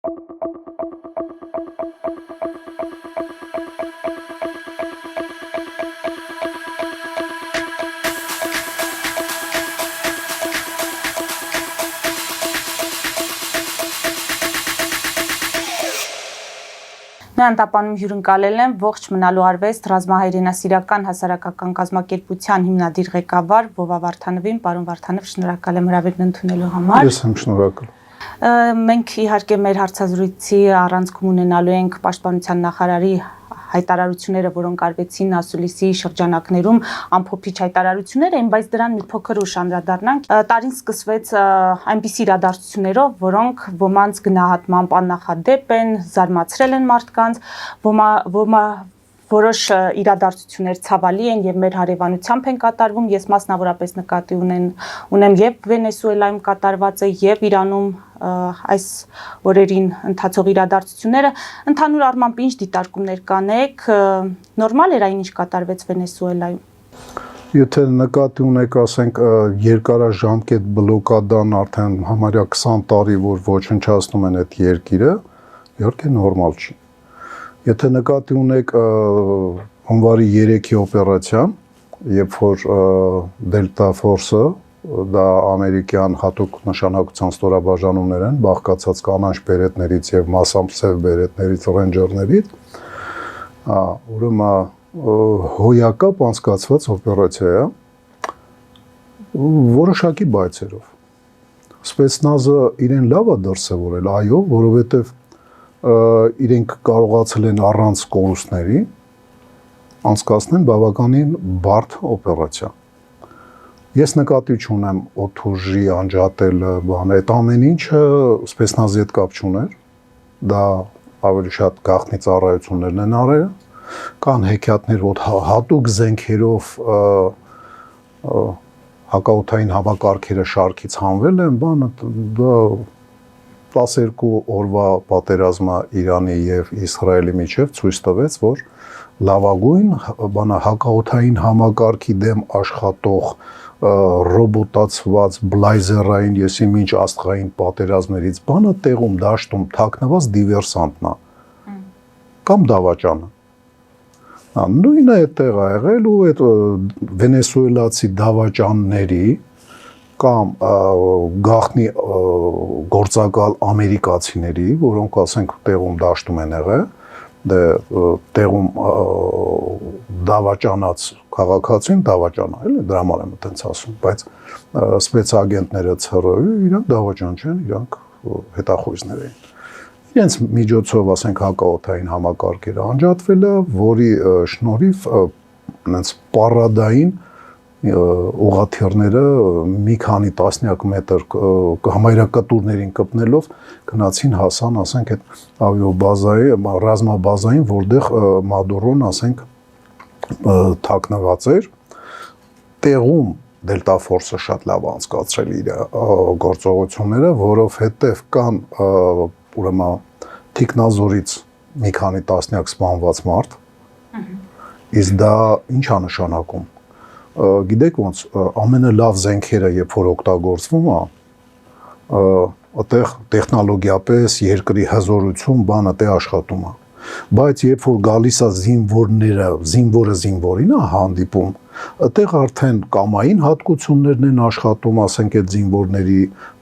Նոյն հյուրընկալել են ողջ մնալու արվեստ ռազմահայրենասիրական հասարակական կազմակերպության հիմնադիր ղեկավար Վովա Վարդանովին, պարոն Վարդանով, շնորհակալ եմ հրավերն ընդունելու համար։ Ես եմ շնորհակալ։ Մենք իհարկե մեր հարցազրույցի առանցքում ունենալու ենք պաշտպանության նախարարի հայտարարությունները, որոնք արվեցին ասուլիսի շրջանակներում, ամփոփիչ հայտարարություններ էին, բայց դրան մի փոքր ուշ անդրադառնանք։ Տարին սկսվեց այնպիսի իրադարձություններով, որոնք ոմանց գնահատմամբ աննախադեպ են, զարմացրել են մարդկանց, որոշ իրադարձություններ ցավալի են եւ մեր հարևանությամբ են կատարվում։ Ես մասնավորապես նկատի ունեմ եւ Վենեսուելայում կատարվածը եւ Իրանում այս օրերին ընթացող իրադարձությունները։ Ընդհանուր առմամբ ինչ դիտարկումներ կանեք, նորմալ էր այն ինչ կատարվեց Վենեսուելայում։ Եթե նկատի ունեք, ասենք, երկարաժամկետ բլոկադան արդեն համարյա 20 տարի, որ ոչնչացնում են այդ երկիրը, իհարկե նորմալ չի։ Եթե նկատի ունեք հունվարի 3-ի օպերացիան, երբ որ Դելտա Ֆորսը, դա ամերիկյան հատուկ նշանակության ստորաբաժանումներ են, բաղկացած կանաչ բերետներից եւ մասամբ սև բերետներից, ռենջերներից, ուրեմն հոյակապ անցկացված օպերացիա է, որոշակի բայցերով։ Սպեցնազը իրեն լավ է դրսևորել, այո, որովհետեւ իրենք կարողացել են առանց կորուստների անցկացնել բավականին բարդ օպերացիա։ Ես նկատի չունեմ օդուժի անջատելը, այդ ամեն ինչը սպեցնազի հետ կապ չուներ, դա ավելի շատ գաղտնի ծառայություններն են արել, կան հեքիաթներ, որ հատուկ զենքերով հակաօդային համակարգերը շարքից հանվել են, դա 12 օրվա պատերազմը Իրանի եւ Իսրայելի միջև ցույց տվեց, որ լավագույն հակաօդային համակարգի դեմ աշխատող ռոբոտացված բլայզերային, եսի մինչ աստղային պատերազմներից բանը տեղում դաշտում թաքնված դիվերսանտն է կամ դավաճանը։ Նույնը այդտեղ ա եղել ու այդ վենեսուելացի դավաճանների կամ գաղտնի գործակալ ամերիկացիների, որոնք ասենք տեղում դաշտում են եղել, տեղում դավաճանած քաղաքացին դավաճանա, էլի դրա համար եմ այդպես ասում, բայց սպեցագենտները ՑՌ-ը իրանք դավաճան չեն, իրանք հետախույզներ են։ Իրենց միջոցով ասենք հակաօդային համակարգերը անջատվել է, որի շնորհիվ այնց պարադային ուղաթիռները մի քանի տասնյակ մետր համայրակտուրներին կպնելով գնացին հասան, ասենք, այդ ավիաբազայի, ռազմաբազային, որտեղ Մադուրոն, ասենք, թաքնված էր, տեղում Դելտա Ֆորսը շատ լավ անցկացրել իր գործողությունները, որովհետև կան ուրեմն թիկնազորից մի քանի տասնյակ սպանված մարդ, իսկ դա ինչ է նշանակում։ Գիտեք ոնց ամենալավ զենքերը երբ որ օգտագործվում է, այդտեղ տեխնոլոգիապես երկրի հզորություն բանը տե աշխատում է, բայց երբ որ գալիս է զինվորը զինվորին է հանդիպում, այդտեղ արդեն կամային հատկություններն են աշխատում, ասենք այդ զինվորների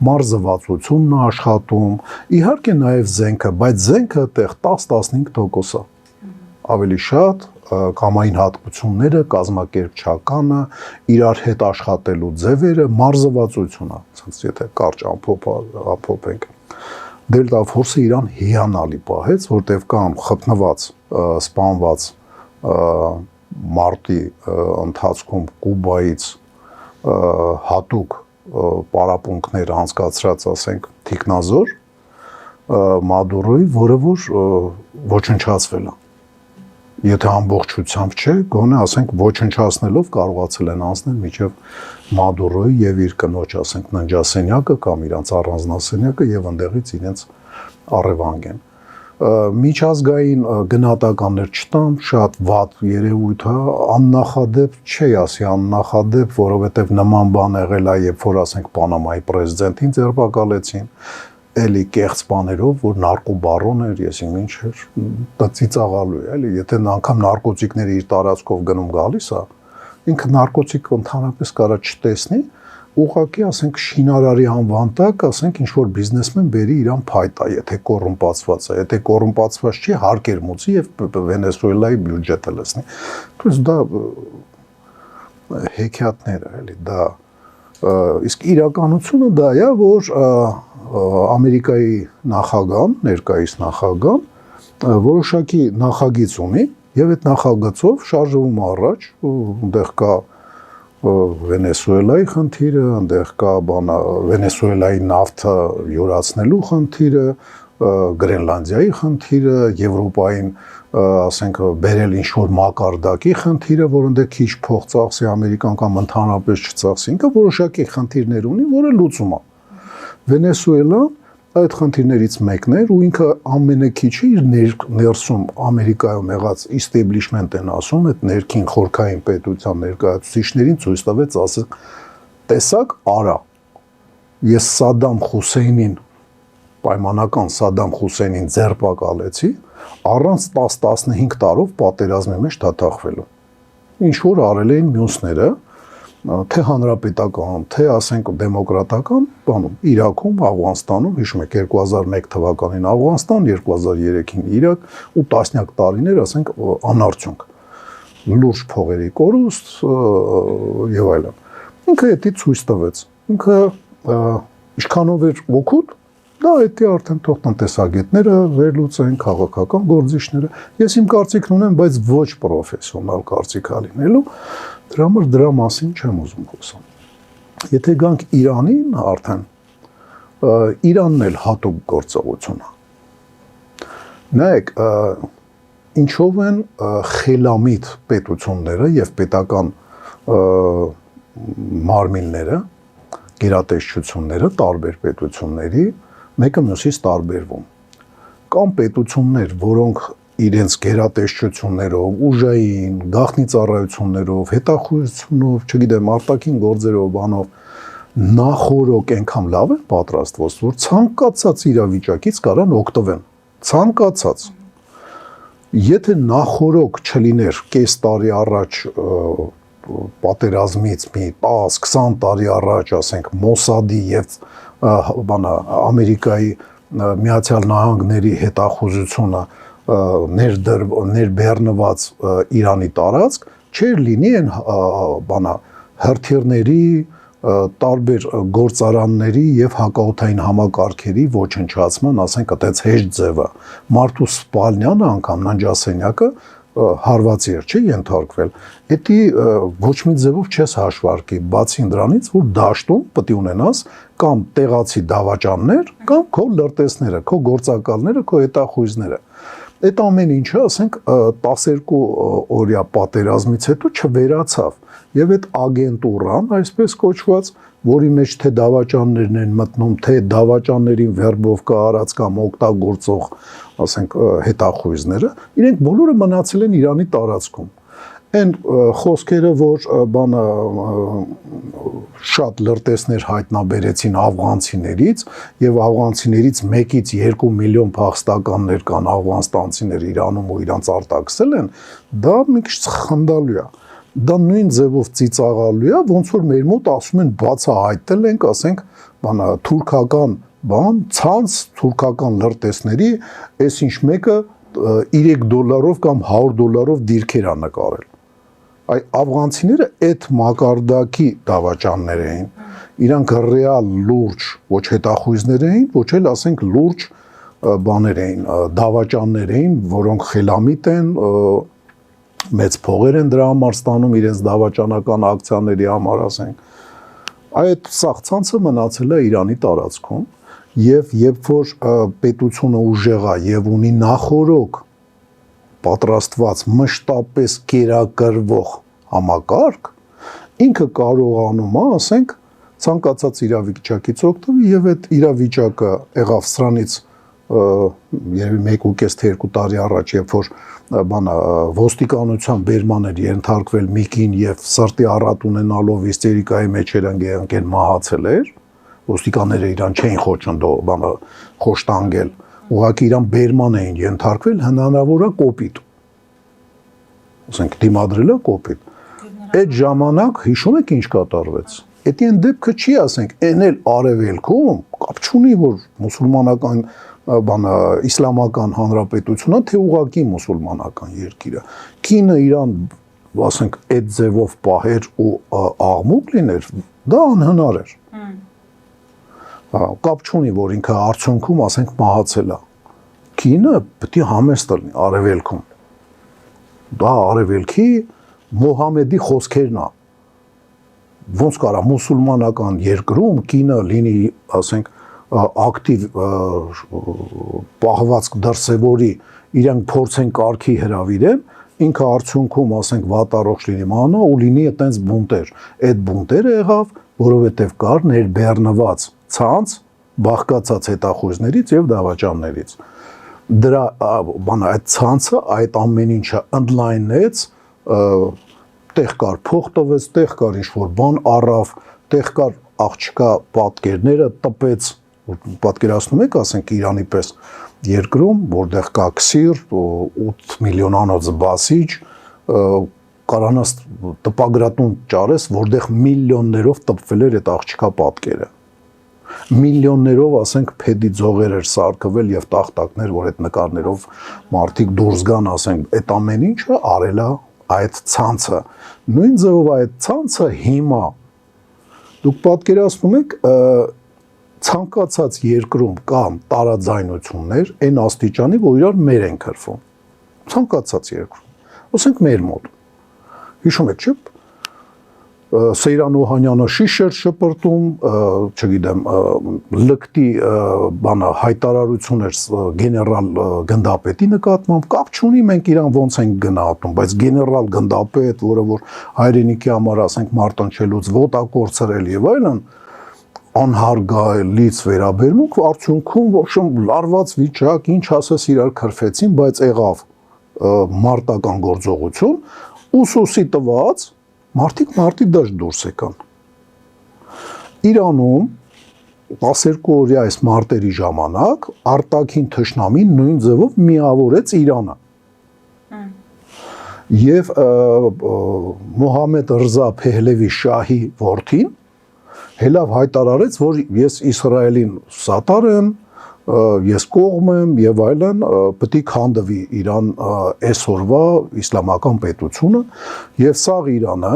մարզվածությունն է աշխատում, իհարկե նաև զենքը, բայց զենքը այդտեղ 10-15% է, ավելի շատ կամային հատկությունները, կազմակերպչականը, իրար հետ աշխատելու ձևերը, մարզվածությունը, եթե կարճ ամփոփենք։ Դելտա Ֆորսը իրան հիանալի պահեց, որտեղ կան խփնված, սպանված մարտի ընթացքում Կուբայից հատուկ պարապմունքներ անցկացրած, ասենք, թիկնազոր Մադուրոյի, որը որ ոչնչացվել է։ Եթե ամբողջությամբ չէ, գոնե ասենք ոչնչացնելով կարողացել են անցնել մինչև Մադուրոյի եւ իր կնոջ, ասենք, ննջասենյակը կամ իրանց առանձնասենյակը եւ այնտեղից իրենց առևանգ են։ Միջազգային գնահատականներ չտամ, շատ վատ երևույթ է, աննախադեպ չի ասի աննախադեպ, որովհետեւ նման բան եղել է, երբ որ ասենք Պանամայի պրեզիդենտին ձերբակալեցին, էլի կեղծ բաներով, որ նարկոբարոն էր, եսիմ ինչ էր, դա ծիծաղալու է, էլի, եթե անգամ նարկոտիկները իր տարածքով գնում գալիս է, ինքը նարկոտիկ ընդհանրապես կարա չտեսնի, ուղղակի, ասենք, շինարարի անվան տակ, ասենք, ինչ որ բիզնեսմեն բերի իրան փայտա, եթե կոռումպացված է, եթե կոռումպացված չի, հարկեր մուծի եւ Վենեսուելայի բյուջետը լցնի։ Դուք դա հեքիաթներ է, էլի, դա իսկ իրականությունը դա է, որ Ամերիկայի նախագահան, ներկայիս նախագահան որոշակի նախագիծ ունի եւ այդ նախագծով շարժվում առաջ, այնտեղ կա Վենեսուելայի խնդիրը, այնտեղ կա Վենեսուելայի նավթը յուրացնելու խնդիրը, Գրենլանդիայի խնդիրը, Եվրոպային, ասենք, բերել ինչ-որ մակարդակի խնդիրը, որ այնտեղ քիչ փող ծախսի Ամերիկան կամ ընդհանրապես չծախսի, ինքը որոշակի խնդիրներ ունի, որը լուծում է։ Վենեսուելան այդ խնդիրներից մեկն էր ու ինքը ամենակիչը իր ներսում Ամերիկայում եղած establishment են ասում, այդ ներքին խորքային պետության ներկայացուցիչներին ցույց տվեց, ասել, տեսակ, արա, ես Սադամ Խուսեյնին, պայմանական Սադամ Խուսեյնին ձերբակալեցի, առանց 10-15 տարով պատերազմի մեջ դատախվելու։ Ինչ որ արել էին մյուսները, թե հանրապետական, թե ասենք դեմոկրատական բանում, Իրաքում, Աֆղանստանում, հիշում եք 2001 թվականին Աֆղանստան, 2003-ին Իրաք ու տասնյակ տարիներ, ասենք, անարդյունք, լուրջ փողերի կորուստ եւ այլն։ Ինքը դա ցույց տվեց։ Ինքը ինչքանով էր օգուտ, դա դա արդեն թող տնտեսագետները վերլուծեն, քաղաքական գործիչները։ Ես իմ կարծիքն ունեմ, բայց ոչ պրոֆեսիոնալ կարծիք ալինելու, դրա համար դրա մասին չեմ ուզում խոսալ։ Եթե գանք Իրանին արդեն, Իրանն էլ հատուկ գործողություն է։ Նայեք, ինչով են խելամիտ պետությունները եւ պետական մարմինները, գերատեսչությունները տարբեր պետությունների մեկը մյուսից տարբերվում։ Կամ պետություններ, որոնք իրենց գերատեսչություններով, ուժային, գաղտնի ծառայություններով, հետախուզությունով, չգիտեմ, արտաքին գործերով, բանով նախորոք այնքան լավ են պատրաստված, որ ցանկացած իրավիճակից կարան օգտվեն։ Ցանկացած։ Եթե նախորոք չլիներ կես տարի առաջ պատերազմից մի 10-20 տարի առաջ, ասենք, Մոսադի եւ Ամերիկայի Միացյալ Նահանգների հետախուզությունը ներբեռնված Իրանի տարածք, չէր լինի այն հրթիռների, տարբեր գործարանների եւ հակաօդային համակարգերի ոչնչացման, ասենք, այդպես հեշտ ձևը։ Մարդու սպալնյանը անգամ ննջասենյակը հարվածի էր, չի ենթարկվել։ Դա ոչ մի ձևով չես հաշվարկի, բացի դրանից, որ դաշտում պետք է ունենաս կամ տեղացի դավաճաններ, կամ քո լրտեսները, քո գործակալները, քո հետախույզները։ Այդ ամեն ինչը, ասենք, 12 օրյա պատերազմից հետո չվերացավ։ Եվ այդ ագենտուրան, այսպես կոչված, որի մեջ թե դավաճաններն են մտնում, թե դավաճաններին վերբով կարած կամ օգտագործող, ասենք, հետախույզները, իրենք բոլորը մնացել են Իրանի տարածքում։ Այն խոսքերը, որ շատ լրտեսներ հայտնաբերեցին աֆղանցիներից եւ աֆղանցիներից 1-ից 2 միլիոն փախստականներ կան աֆղանստանցիներ Իրանում ու իրանց արտաքսել են, դա մի քիչ խնդալու է։ Դա նույն ձևով ծիծաղալու է, ոնց որ մեր մոտ ասում են բացահայտել ենք, ասենք, թուրքական ցանց, թուրքական լրտեսների, այս ինչ մեկը $3 կամ $100 դիրքեր ա նկարել։ Այ աֆղանցիները այդ մակարդակի դավաճաններ էին, իրանք ռեալ լուրջ ոչ հետախույզներ էին, ոչ էլ, ասենք, լուրջ բաներ էին, դավաճաններ էին, որոնք խելամիտ են, մեծ փողեր են դրա համար ստանում իրենց դավաճանական ակցիաների համար, ասենք։ Այդ սաղ ցանցը մնացել է Իրանի տարածքում եւ երբ որ պետությունը ուժեղ է եւ ունի նախորոք պատրաստված մշտապես կերակրվող համակարգ, ինքը կարողանում է, ասենք, ցանկացած իրավիճակից օգտվել եւ այդ իրավիճակը եղավ սրանից երևի 1.5-2 տարի առաջ, երբ որ ոստիկանության բերման էր ենթարկվել մի կին եւ սրտի առատ ունենալով իստերիկայի մեջ էր ընկել մահացել էր, ոստիկանները իրան չէին խոչընդո, բանը խոշտանգել, ուղղակի իրան բերման էին ենթարկվել, հնարավոր է կոպիտ։ Ասենք դիմադրելը կոպիտ։ Այդ ժամանակ հիշում եք ինչ կատարվեց։ Էդի այն դեպքը չի ասենք, այն էլ արևելքում կապ չունի, որ մուսուլմանական բանը իսլամական հանրապետությունն թե ուղղակի մուսուլմանական երկիրը։ Կինը իրան, ասենք, այդ ձևով պահեր ու աղմուկ լիներ, դա անհնար էր։ Կապ չունի, որ ինքը արդյունքում, ասենք, մահացել է։ Կինը պետք է համեստ լինի արևելքում։ Դա արևելքի Մոհամեդի խոսքերն է։ Ոնց կարա մուսուլմանական երկրում կինը լինի, ասենք, ակտիվ պահվածք դրսևորի, իրանք փորձեն կարգի հրավիրեն, ինքը արդյունքում, ասենք, վատառողջ լինի մանա ու լինի այտենց բունտեր։ Այդ բունտերը եղավ, որովհետև կար ներբեռնված ցանց, բաղկացած հետախույզներից եւ դավաճաններից։ Դրա բանը այդ ցանցը այդ ամեն ինչը ընդլայնեց, տեղ կար փող տվեց, տեղ կար ինչ-որ բան առավ, տեղ կար աղջկա պատկերները տպեց, պատկերացնում եք, ասենք Իրանի պես երկրում, որտեղ կա քսիր, 8 միլիոնանոց բասիջ, կարանաս տպագրատուն ճարես, որտեղ միլիոններով տպվել էր այդ աղջկա պատկերը։ Միլիոններով, ասենք, փեդի ձողեր էր սարքվել եւ տախտակներ, որ այդ նկարներով մարդիկ դուրս գան, ասենք, այդ ամեն ինչը արել է այդ ցանցը։ Նույն ձևով այդ ցանցը հիմա դուք պատկերացնում եք ցանկացած երկրում կան տարաձայնություններ այն աստիճանի, որ իրար մեր են քրվում։ Ցանկացած երկրում։ Ասենք մեր մոտ։ Հիշում եք, չէ՞։ Սեյրան Օհանյանը շիշ էր շպրտում, չգիտեմ, լկտի բանը հայտարարություն էր գեներալ գնդապետի նկատմամբ, կապ չունի մենք իրան ոնց ենք գնահատում, բայց գեներալ գնդապետ, որը որ հայրենիքի համար, ասենք, մարտնչելուց ոտակորցրել եւ այլն, անհարգալից վերաբերմունք, արդյունքում ոչմ լարված վիճակ, ինչ ասես իրար քրֆեցին, բայց եղավ մարտական գործողություն, ուսուսի տված մարդիկ մարտի դաշտ դուրս եկան։ Իրանում 12 օրյա այս մարտերի ժամանակ արտաքին թշնամին նույն ձևով միավորեց Իրանը։ Եվ Մոհամեդ Ռզա Փեհլևի շահի որդին հելավ հայտարարեց, որ ես Իսրայելին սատար եմ, ես կողմ եմ եւ այլն, պետք է քանդվի Իրան այսօրվա իսլամական պետությունը եւ սաղ Իրանը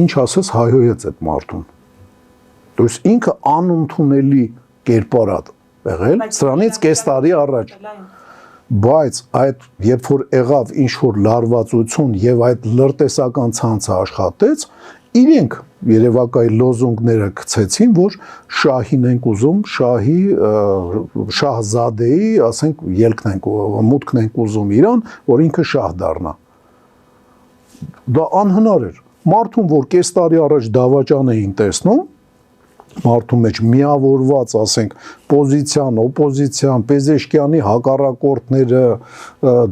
ինչ ասես հայհոյեց այդ մարդուն։ То есть ինքը անընդունելի կերպար է եղել սրանից կես տարի առաջ։ Բայց այդ երբ որ եղավ ինչ որ լարվածություն եւ այդ լրտեսական ցանցը աշխատեց, իրենք երևակայի լոզունգները գցեցին, որ շահին ենք ուզում, շահի շահզադեի, ասենք, ելքն ենք, մուտքն ենք ուզում Իրան, որ ինքը շահ դառնա։ Դա անհնար էր։ Մարդուն, որ կես տարի առաջ դավաճան էին տեսնում, մարդու մեջ միավորված, ասենք, պոզիցիան, օպոզիցիան, Պեզեշկյանի հակառակորդները,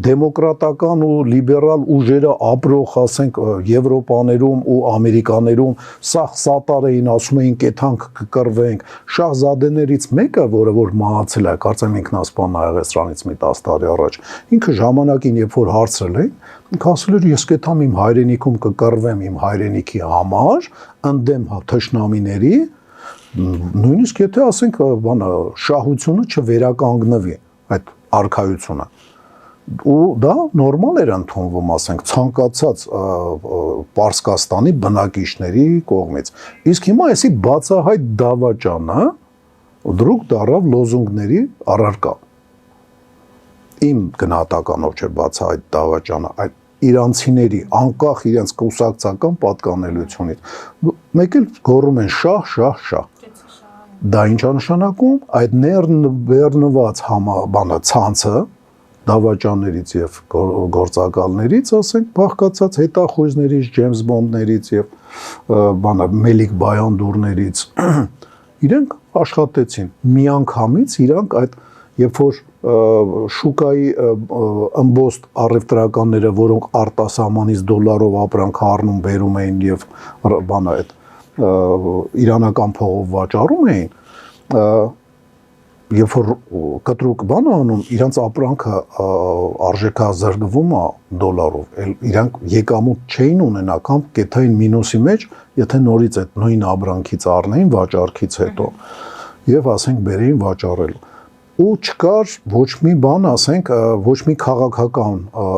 դեմոկրատական ու լիբերալ ուժերը ապրող, ասենք, Եվրոպաներում ու Ամերիկաներում սաղ սատար էին, ասում էին կեթանք կկռվենք, շահզադեներից մեկը, որը որ մահացել է, կարծեմ ինքնասպան ա եղել սրանից մի 10 տարի առաջ, ինքը ժամանակին երբ որ հարցրել էին, ինքը ասել էր ես կեթամ իմ հայրենիքում կկռվեմ իմ հայրենիքի համար, ընդդեմ թշնամիների, նույնիսկ եթե ասենք բանը շահությունը չվերականգնվի այդ արքայությունը ու դա նորմալ էր ընդունվում ասենք ցանկացած Պարսկաստանի բնակիչների կողմից իսկ հիմա էսի բացահայտ դավաճանը դրուկ դարավ լոզունգների առարկա իմ գնահատականով չէ բացահայտ դավաճանը այդ իրանցիների անկախ իրենց կուսակցական պատկանելությունից մեկ էլ գոռում են շահ դա ինչ է նշանակում այդ ներբեռնված բանը ցանցը դավաճաններից եւ գործակալներից ասենք բաղկացած հետախույզներից Ջեյմս Բոնդներից եւ բանը Մելիք Բայանդուրներից իրենք աշխատեցին միանգամից իրանք այդ երբ որ շուկայի ըմբոստ առևտրականները որոնք արտասահմանից դոլարով ապրանք առնում բերում էին եւ բանը այդ իրանական փողով վաճառում էին, երբ որ կտրուկ բան անում, իրանց ապրանքը արժեքազրկվում է դոլարով, իրանք եկամուտ չէին ունենա կամ կեթային մինուսի մեջ, եթե նորից այդ նույն ապրանքից առնեին վաճառքից հետո եւ ասենք բերեին վաճառելու։ Ու չկար ոչ մի բան, ասենք, ոչ մի քաղաքական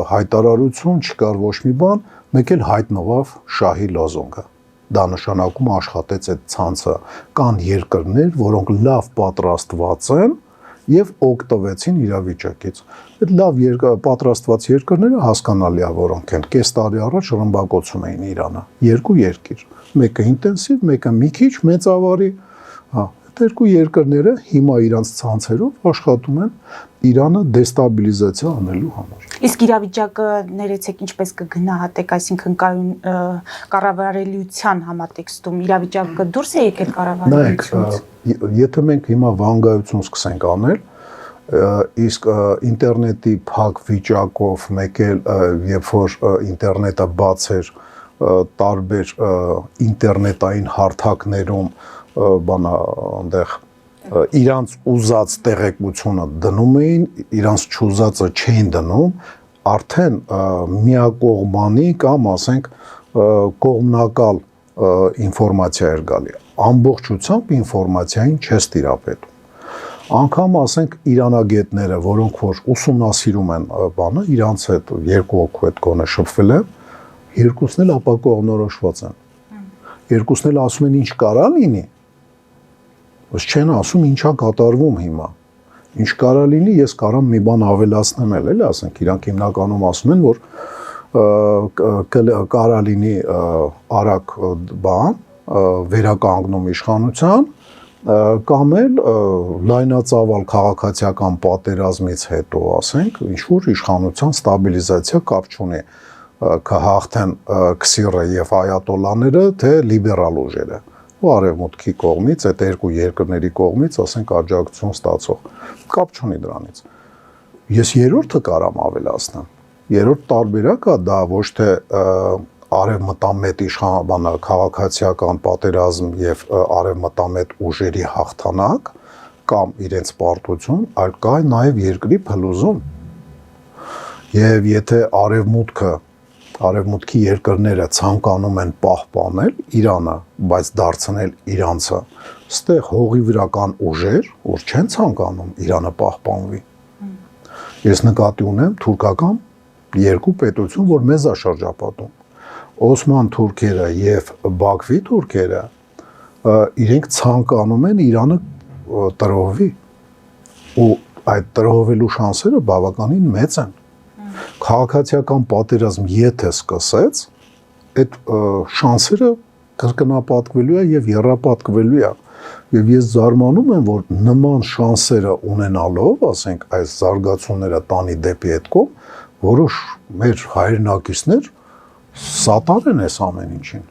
հայտարարություն, չկար ոչ մի բան, մեկ էլ հայտնվավ շահի լոզունգը։ Դա նշանակում աշխատեց այդ ցանցը, կան երկրներ, որոնք լավ պատրաստված են եւ օգտվեցին իրավիճակից։ Այդ լավ պատրաստված երկրները հասկանալի է, որոնք են կես տարի առաջ ռմբակոծում էին Իրանը։ Երկու երկիր, մեկը ինտենսիվ, մեկը մի քիչ մեծավարի, հա, երկու երկրները հիմա իրանց ցանցերով աշխատում են Իրանը դեստաբիլիզացիա անելու համար։ Իսկ իրավիճակը ներեցեք ինչպես կգնահատեք, այսինքն կառավարելիության համատեքստում իրավիճակը դուրս է եկել կառավարելիությունից։ Նայեք, եթե մենք հիմա վանգայություն սկսենք անել, իսկ ինտերնետի փակ վիճակով մեկ էլ երբ որ ինտերնետը բաց էր տարբեր ինտերնետային հարթակներում բանա այնտեղ իրանց ուզած տեղեկությունը դնում էին, իրանց չուզածը չէին դնում, արդեն միակողմանի կամ ասենք կողմնակալ ինֆորմացիա էր գալի։ Ամբողջությամբ ինֆորմացիային չես տիրապետում։ Անկամ ասենք իրանագետները, որոնք որ ուսումնասիրում են բանը, իրանց հետ երկու հոգու հետ գոնե շփվել են, երկուսն էլ ապակողմնորոշված են։ Երկուսն էլ ասում են ինչ կարա լինի, բայց չեն ասում ինչա կատարվում հիմա։ Ինչ կարա լինի, ես կարամ մի բան ավելացնեմ էլ, ասենք իրանք հիմնականում ասում են, որ կարա լինի արագ բան, վերականգնում իշխանության, կամ էլ լայնածավալ քաղաքացիական պատերազմից հետո, ասենք, ինչ-որ իշխանության ստաբիլիզացիա կապ չունի կհաղթեն քսիրը եւ այատոլաները, թե լիբերալ ուժերը։ Ու արևմուտքի կողմից, այդ երկու երկրների կողմից, ասենք, աջակցություն ստացող։ Կապ չունի դրանից։ Ես երրորդը կարամ ավելացնեմ։ Երրորդ տարբերակը դա ոչ թե արևմտամետ իշխանաբանա քաղաքացիական պատերազմ եւ արևմտամետ ուժերի հաղթանակ կամ իրենց պարտություն, այլ կա նաեւ երկրի փլուզում։ Եվ եթե արևմուտքի երկրները ցանկանում են պահպանել Իրանը, բայց դարձնել իրանցը, ստեղ հողի վրա կան ուժեր, որ չեն ցանկանում Իրանը պահպանվի։ Ես նկատի ունեմ թուրքական երկու պետություն, որ մեզ է շրջապատում։ Օսման թուրքերը եւ Բաքվի թուրքերը իրենք ցանկանում են Իրանը տրոհվի ու այդ տրոհվելու շանսերը բավականին մեծ են։ Քաղաքացիական պատերազմ եթե սկսեց, այդ շանսերը կրկնապատկվելու է եւ եռապատկվելու է։ Եվ ես զարմանում եմ, որ նման շանսերը ունենալով, ասենք, այս զարգացումները տանի դեպի այդ կողմ, որոշ մեր հայրենակիցներ սատար են այս ամեն ինչին,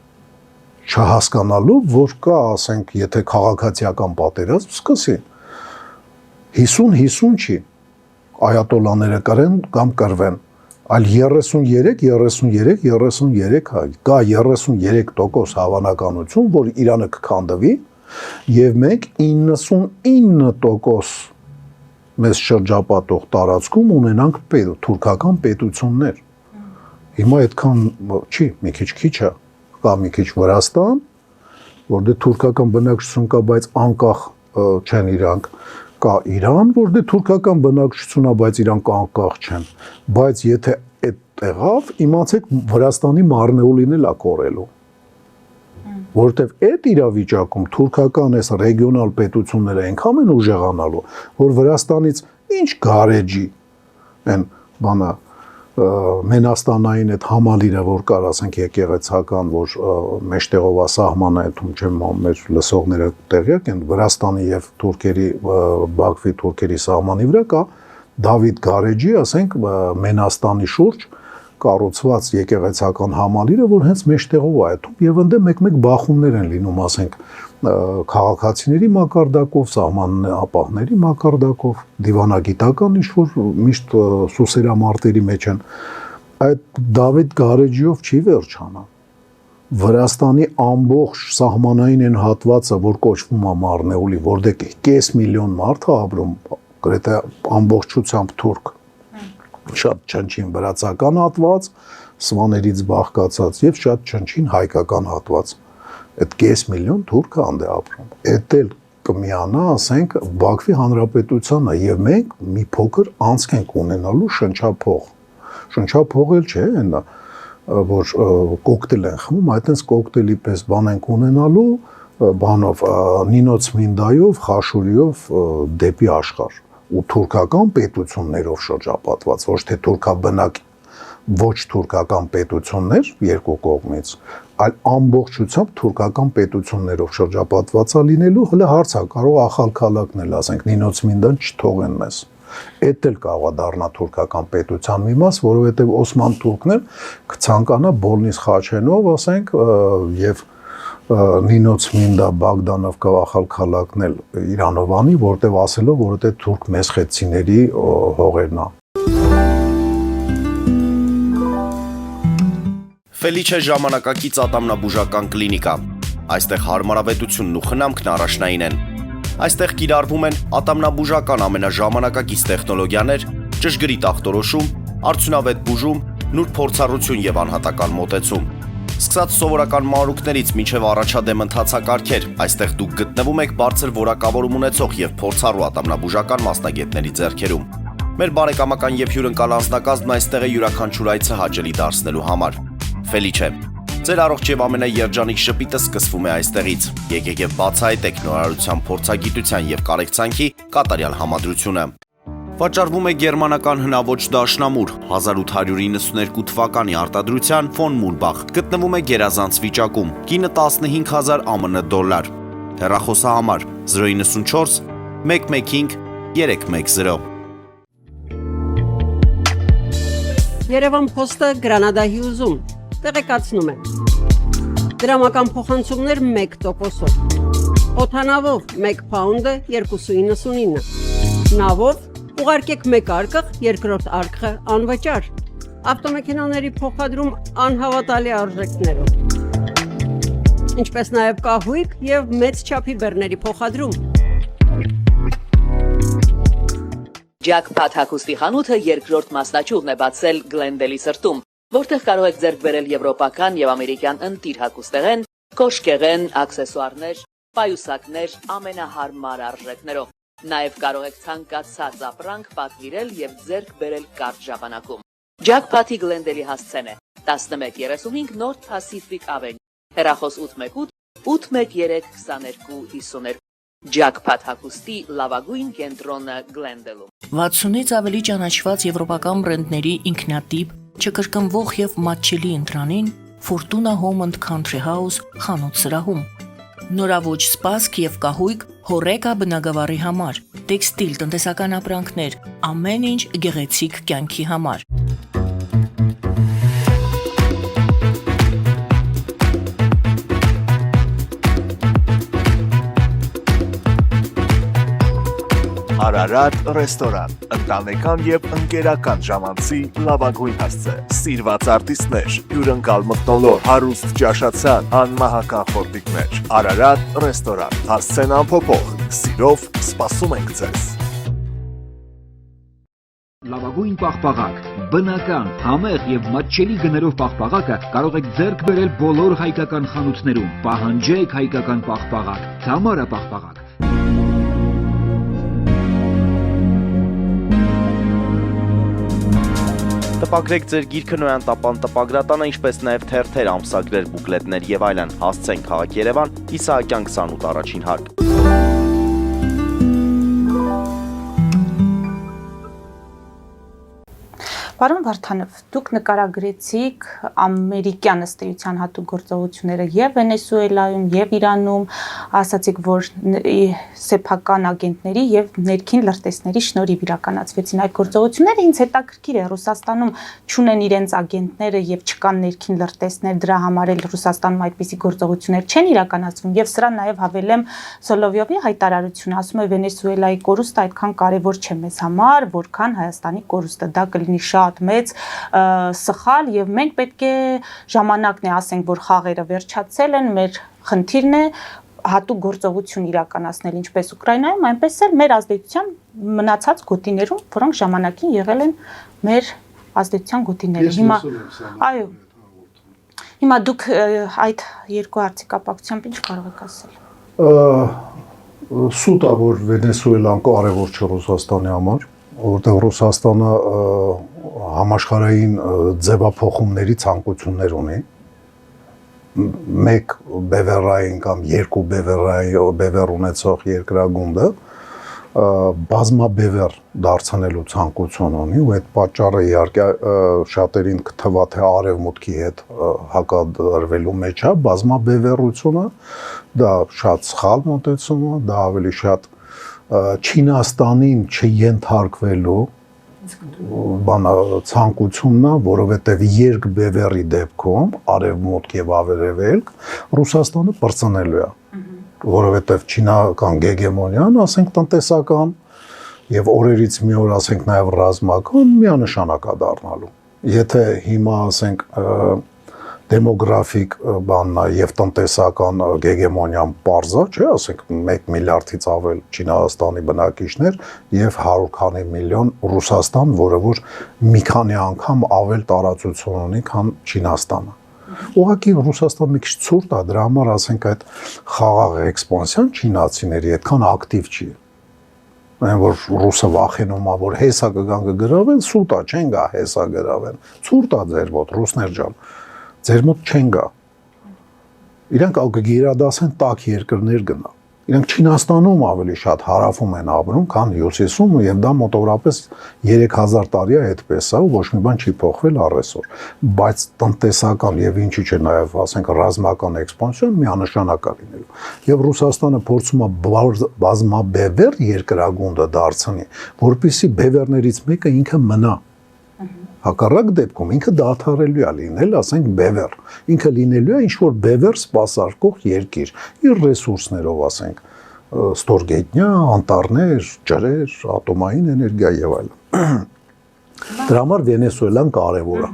չհասկանալու, որ կա, ասենք, եթե քաղաքացիական պատերազմ սկսի, 50-50 չի, այատոլաները կրեն կամ կրվեն, այլ 33 կա 33% հավանականություն, որ Իրանը կքանդվի, եւ մենք 99% մեզ շրջապատող տարածքում ունենանք թուրքական պետություններ։ Հիմա այդքան չի, մի քիչ է, կա մի քիչ Վրաստան, որտեղ թուրքական բնակչություն կա, բայց անկախ չեն իրանք, կա Իրան, որտեղ թուրքական բնակչություն է, բայց իրանք անկախ չեն, բայց եթե այդ տեղավ, իմացեք Վրաստանի Մարնեուլին էլ է կորելու, որտեղ այդ իրավիճակում թուրքական այս ռեգիոնալ պետությունները այնքան են ուժեղանալու, որ Վրաստանից ինչ գարեջի են բանա Մենաստանային այդ համալիրը, որ կար, ասենք, եկեղեցական, որ մեջտեղով է սահմանը, այդում չեմ մեր լսողները տեղյակ են, Վրաստանի եւ թուրքերի, Բաքվի թուրքերի սահմանի վրա կա Դավիթ գարեջի, ասենք, Մենաստանի շուրջ կառուցված եկեղեցական համալիրը, որ հենց մեջտեղով է այդում, եւ ընդ մեկ-մեկ բախումներ են լինում, ասենք, քաղաքացիների մակարդակով, սահմանապահների մակարդակով, դիվանագիտական ինչ-որ միշտ սուսերամարտերի մեջ են, այդ Դավիթ գարեջիով չի վերջանա, Վրաստանի ամբողջ սահմանային են հատվածը, որ կոչվում է Մարնեուլի, որտեղ կես միլիոն մարդ է ապրում, գրեթե ամբողջությամբ թուրք, շատ չնչին վրացական հատված, սվաներից բաղկացած եւ շատ չնչին հայկական հատված։ Այդ կես միլիոն թուրքը անդե ապրում։ Էդ էլ կմիանա, ասենք, Բաքվի հանրապետությանը եւ մենք մի փոքր անցք ենք ունենալու շնչափող։ Շնչափող էլ չէ, այնա որ կոկտեյլ են խմում, այդտենց կոկտեյլի պես բան ենք ունենալու, բանով նինոց մինդայով, խաշուրիով դեպի աշխարհ ու թուրքական պետություններով շրջապատված, ոչ թե թուրքաբնակ, ոչ թուրքական պետություններ երկու կողմից, այլ ամբողջությամբ թուրքական պետություններով շրջապատվածա լինելու, հələ հարց է, կարող ախալքալակն էլ ասենք, նինոց մինդան չթողեն մեզ։ Էդ էլ կարող է դառնա թուրքական պետության մի մաս, որովհետև Օսման թուրքն էլ կցանկանա Բոլնիս Խաչենով, ասենք, եւ Նինոց Մինդա Բագդանով կախալ քալակնել Իրանովանի, որտեվ ասելով, որովհետև թուրք մեսխեցիների հողերն է։ Ֆելիչե ժամանակակից ատամնաբուժական կլինիկա։ Այստեղ հարմարավետությունն ու խնամքն առաջնային են։ Այստեղ կիրառվում են ատամնաբուժական ամենաժամանակակից տեխնոլոգիաներ, ճշգրիտ ախտորոշում, արդյունավետ բուժում, նուրբ փորձառություն եւ անհատական մոտեցում։ Սկսած սովորական մանրուքներից մինչև առաջադեմ ընթացակարգեր, այստեղ դուք գտնվում եք բարձր որակավորում ունեցող եւ փորձառու ատամնաբուժական մասնագետների ձեռքերում։ Մեր բարեկամական եւ հյուրընկալ անձնակազմն այստեղ է յուրաքանչյուր այցը հաճելի դարձնելու համար։ Ֆելիչե, ձեր առողջ եւ ամենաերջանիկ շպիտը սկսվում է այստեղից։ Եկեք եւ բացահայտեք նորարարության փորձագիտության եւ կարեկցանքի կատարյալ համադրությունը։ Վաճառվում է գերմանական հնաոճ դաշնամուր 1892 թվականի արտադրության ֆոն Մուրբախ։ Գտնվում է գերազանց վիճակում։ Կինը 15000 ԱՄՆ դոլար։ Հեռախոսահամար 094 115 310։ Երևան փոստը Գրանադայի ուզում տեղեկացնում է։ Դրամական փոխանցումներ 1%-ով։ Օդանավով 1 փաունդը 2.99։ Նավով ուղարկեք 1 արկղ, երկրորդ արկղը անվճար։ Ավտոմեքենաների փոխադրում անհավատալի արժեքներով։ Ինչպես նաև կահույք եւ մեծ չափի բեռների փոխադրում։ Ջաքփաթ հագուստի խանութը երկրորդ մասնաճյուղն է բացել Գլենդելի սրտում, որտեղ կարող եք ձեռք բերել եվրոպական եւ ամերիկյան ընտիր հագուստեղեն, կոշկեղեն, աքսեսուարներ, պայուսակներ ամենահարմար արժեքներով։ Նաեւ կարող եք ցանկացած ապրանք պատվիրել եւ ձեռք բերել կարճ ժամանակում։ Ջաքփաթի Գլենդելի հասցեն է 1135 North Pacific Avenue, հեռախոս 818 813 2252։ Ջաքփաթ հագուստի լավագույն կենտրոնը Գլենդելում։ 60-ից ավելի ճանաչված եվրոպական բրենդների ինքնատիպ, չկրկնվող եւ մատչելի ընտրանին Fortuna Home and Country House խանութ սրահում։ Նորավոճ սպասք եւ կահույք հորեկա բնագավառի համար, տեքստիլ տնտեսական ապրանքներ, ամեն ինչ գեղեցիկ կյանքի համար։ Արարատ ռեստորան, ընտանեկան եւ ընկերական ժամանցի լավագույն հասցե, սիրված արտիստներ, հյուրընկալ մթնոլորտ, հարուստ ճաշացան, անմահական խորտիկներ։ Արարատ ռեստորան, հասցեն անփոփոխ, սիրով սպասում ենք ձեզ։ Լավագույն պաղպաղակ, բնական, համեղ եւ մատչելի գներով պաղպաղակը կարող եք ձեռք բերել բոլոր հայկական խանութներում։ Պահանջեք հայկական պաղպաղակ, Թամարա պաղպաղակ։ Տպագրեք ձեր գիրքը Նոյան տապան տպագրատանը, ինչպես նաև թերթեր, ամսագրեր, բուկլետներ եւ այլն։ Հասցեն քաղաք Երևան, Իսահակյան 28 առաջին հարկ։ Պարոն Վարդանով, դուք նկարագրեցիք ամերիկյան ըստեյության հատուկ գործողությունները եւ Վենեսուելայում եւ Իրանում, ասացիք, որ սեփական ագենտների եւ ներքին լրտեսների շնորհիվ իրականացվեցին այդ գործողությունները։ Ինձ հետաքրքիր է, Ռուսաստանում չունեն իրենց ագենտները եւ չկան ներքին լրտեսներ, դրա համար էլ Ռուսաստանում այդպիսի գործողություններ չեն իրականացվում եւ սրա նաեւ հավելեմ Սոլովյովի հայտարարությունը, ասում է Վենեսուելայի կորուստը այդքան կարեւոր չէ մեզ համար, որքան Հայաստանի կորուստը, դա կլինի շատ շատ մեծ սխալ եւ մենք պետք է ժամանակն է ասենք, որ խաղերը վերջացել են, մեր խնդիրն է հատուկ գործողություն իրականացնել ինչպես Ուկրաինայում, այնպես էլ մեր ազդեցության մնացած գոտիներում, որոնք ժամանակին եղել են մեր ազդեցության գոտիները։ Հիմա այո։ Հիմա դուք այդ երկու հարցի կապակցությամբ ինչ կարող եք ասել։ Սուտ է, որ Վենեսուելան կարևոր չէ Ռուսաստանի համար, որտեղ Ռուսաստանը համաշխարհային ձևափոխումների ցանկություններ ունի։ Մեկ բևեռային կամ երկու բևեռ ունեցող երկրագունդը բազմաբևեռ դարձնելու ցանկություն ունի ու այդ պատճառը իհարկե շատերին կթվա թե արևմուտքի հետ հակադրվելու մեջ է բազմաբևեռությունը դա շատ սխալ մոտեցում է դա ավելի շատ Չինաստանին չենթարկվելու ցանկությունն է, որովհետև երկբևեռի դեպքում արևմուտք եւ ավերևելք Ռուսաստանը բրցնելու է, որովհետև չինական գեգեմոնիան, ասենք տնտեսական եւ օրերից մի օր ասենք նաեւ ռազմական միանշանակ է դառնալու։ Եթե հիմա ասենք դեմոգրաֆիկ բանն է եւ տնտեսական գեգեմոնիան པարզա, չէ, ասենք 1 միլիարդից ավել Չինաստանի բնակիչներ եւ 100 քանի միլիոն Ռուսաստան, որը որ մի քանի անգամ ավել տարածություն ունի, քան Չինաստանը։ Ուղղակի Ռուսաստանը մի քիչ ցուրտ է, դրա համար ասենք այդ խաղաղ էքսպանսիան չինացիների այդքան ակտիվ չի։ Այն որ ռուսը վախենում է, որ հեսա կգան կգրավեն, սուտ է, չեն գա հեսա գրավեն։ Ցուրտ է ձեր մոտ, ռուսներ ջան։ Ձեր մոտ չեն գա։ Իրանք կգերադասեն տաք երկրներ գնա։ Իրանք Չինաստանում ավելի շատ հարավում են ապրում, քան հյուսիսում, եւ դա մոտավորապես 3000 տարի է այդպես է, ու ոչ մի բան չի փոխվել առ այսօր։ Բայց տնտեսական եւ ինչի՞ չէ նաեւ, ասենք, ռազմական էքսպանսիան միանշանակ է լինելու։ Եվ Ռուսաստանը փորձում է բազմաբևեռ երկրագունդը դարձնի, որպեսզի բևեռներից մեկը ինքը մնա։ Հակառակ դեպքում ինքը դադարելու է լինել, ասենք բևեռ։ Ինքը լինելու է ինչ-որ բևեռ սպասարկող երկիր, իր ռեսուրսներով, ասենք, ստորգետնյա, անտառներ, ջրեր, ատոմային էներգիա եւ այլն։ Դրա համար Վենեսուելան կարևոր է։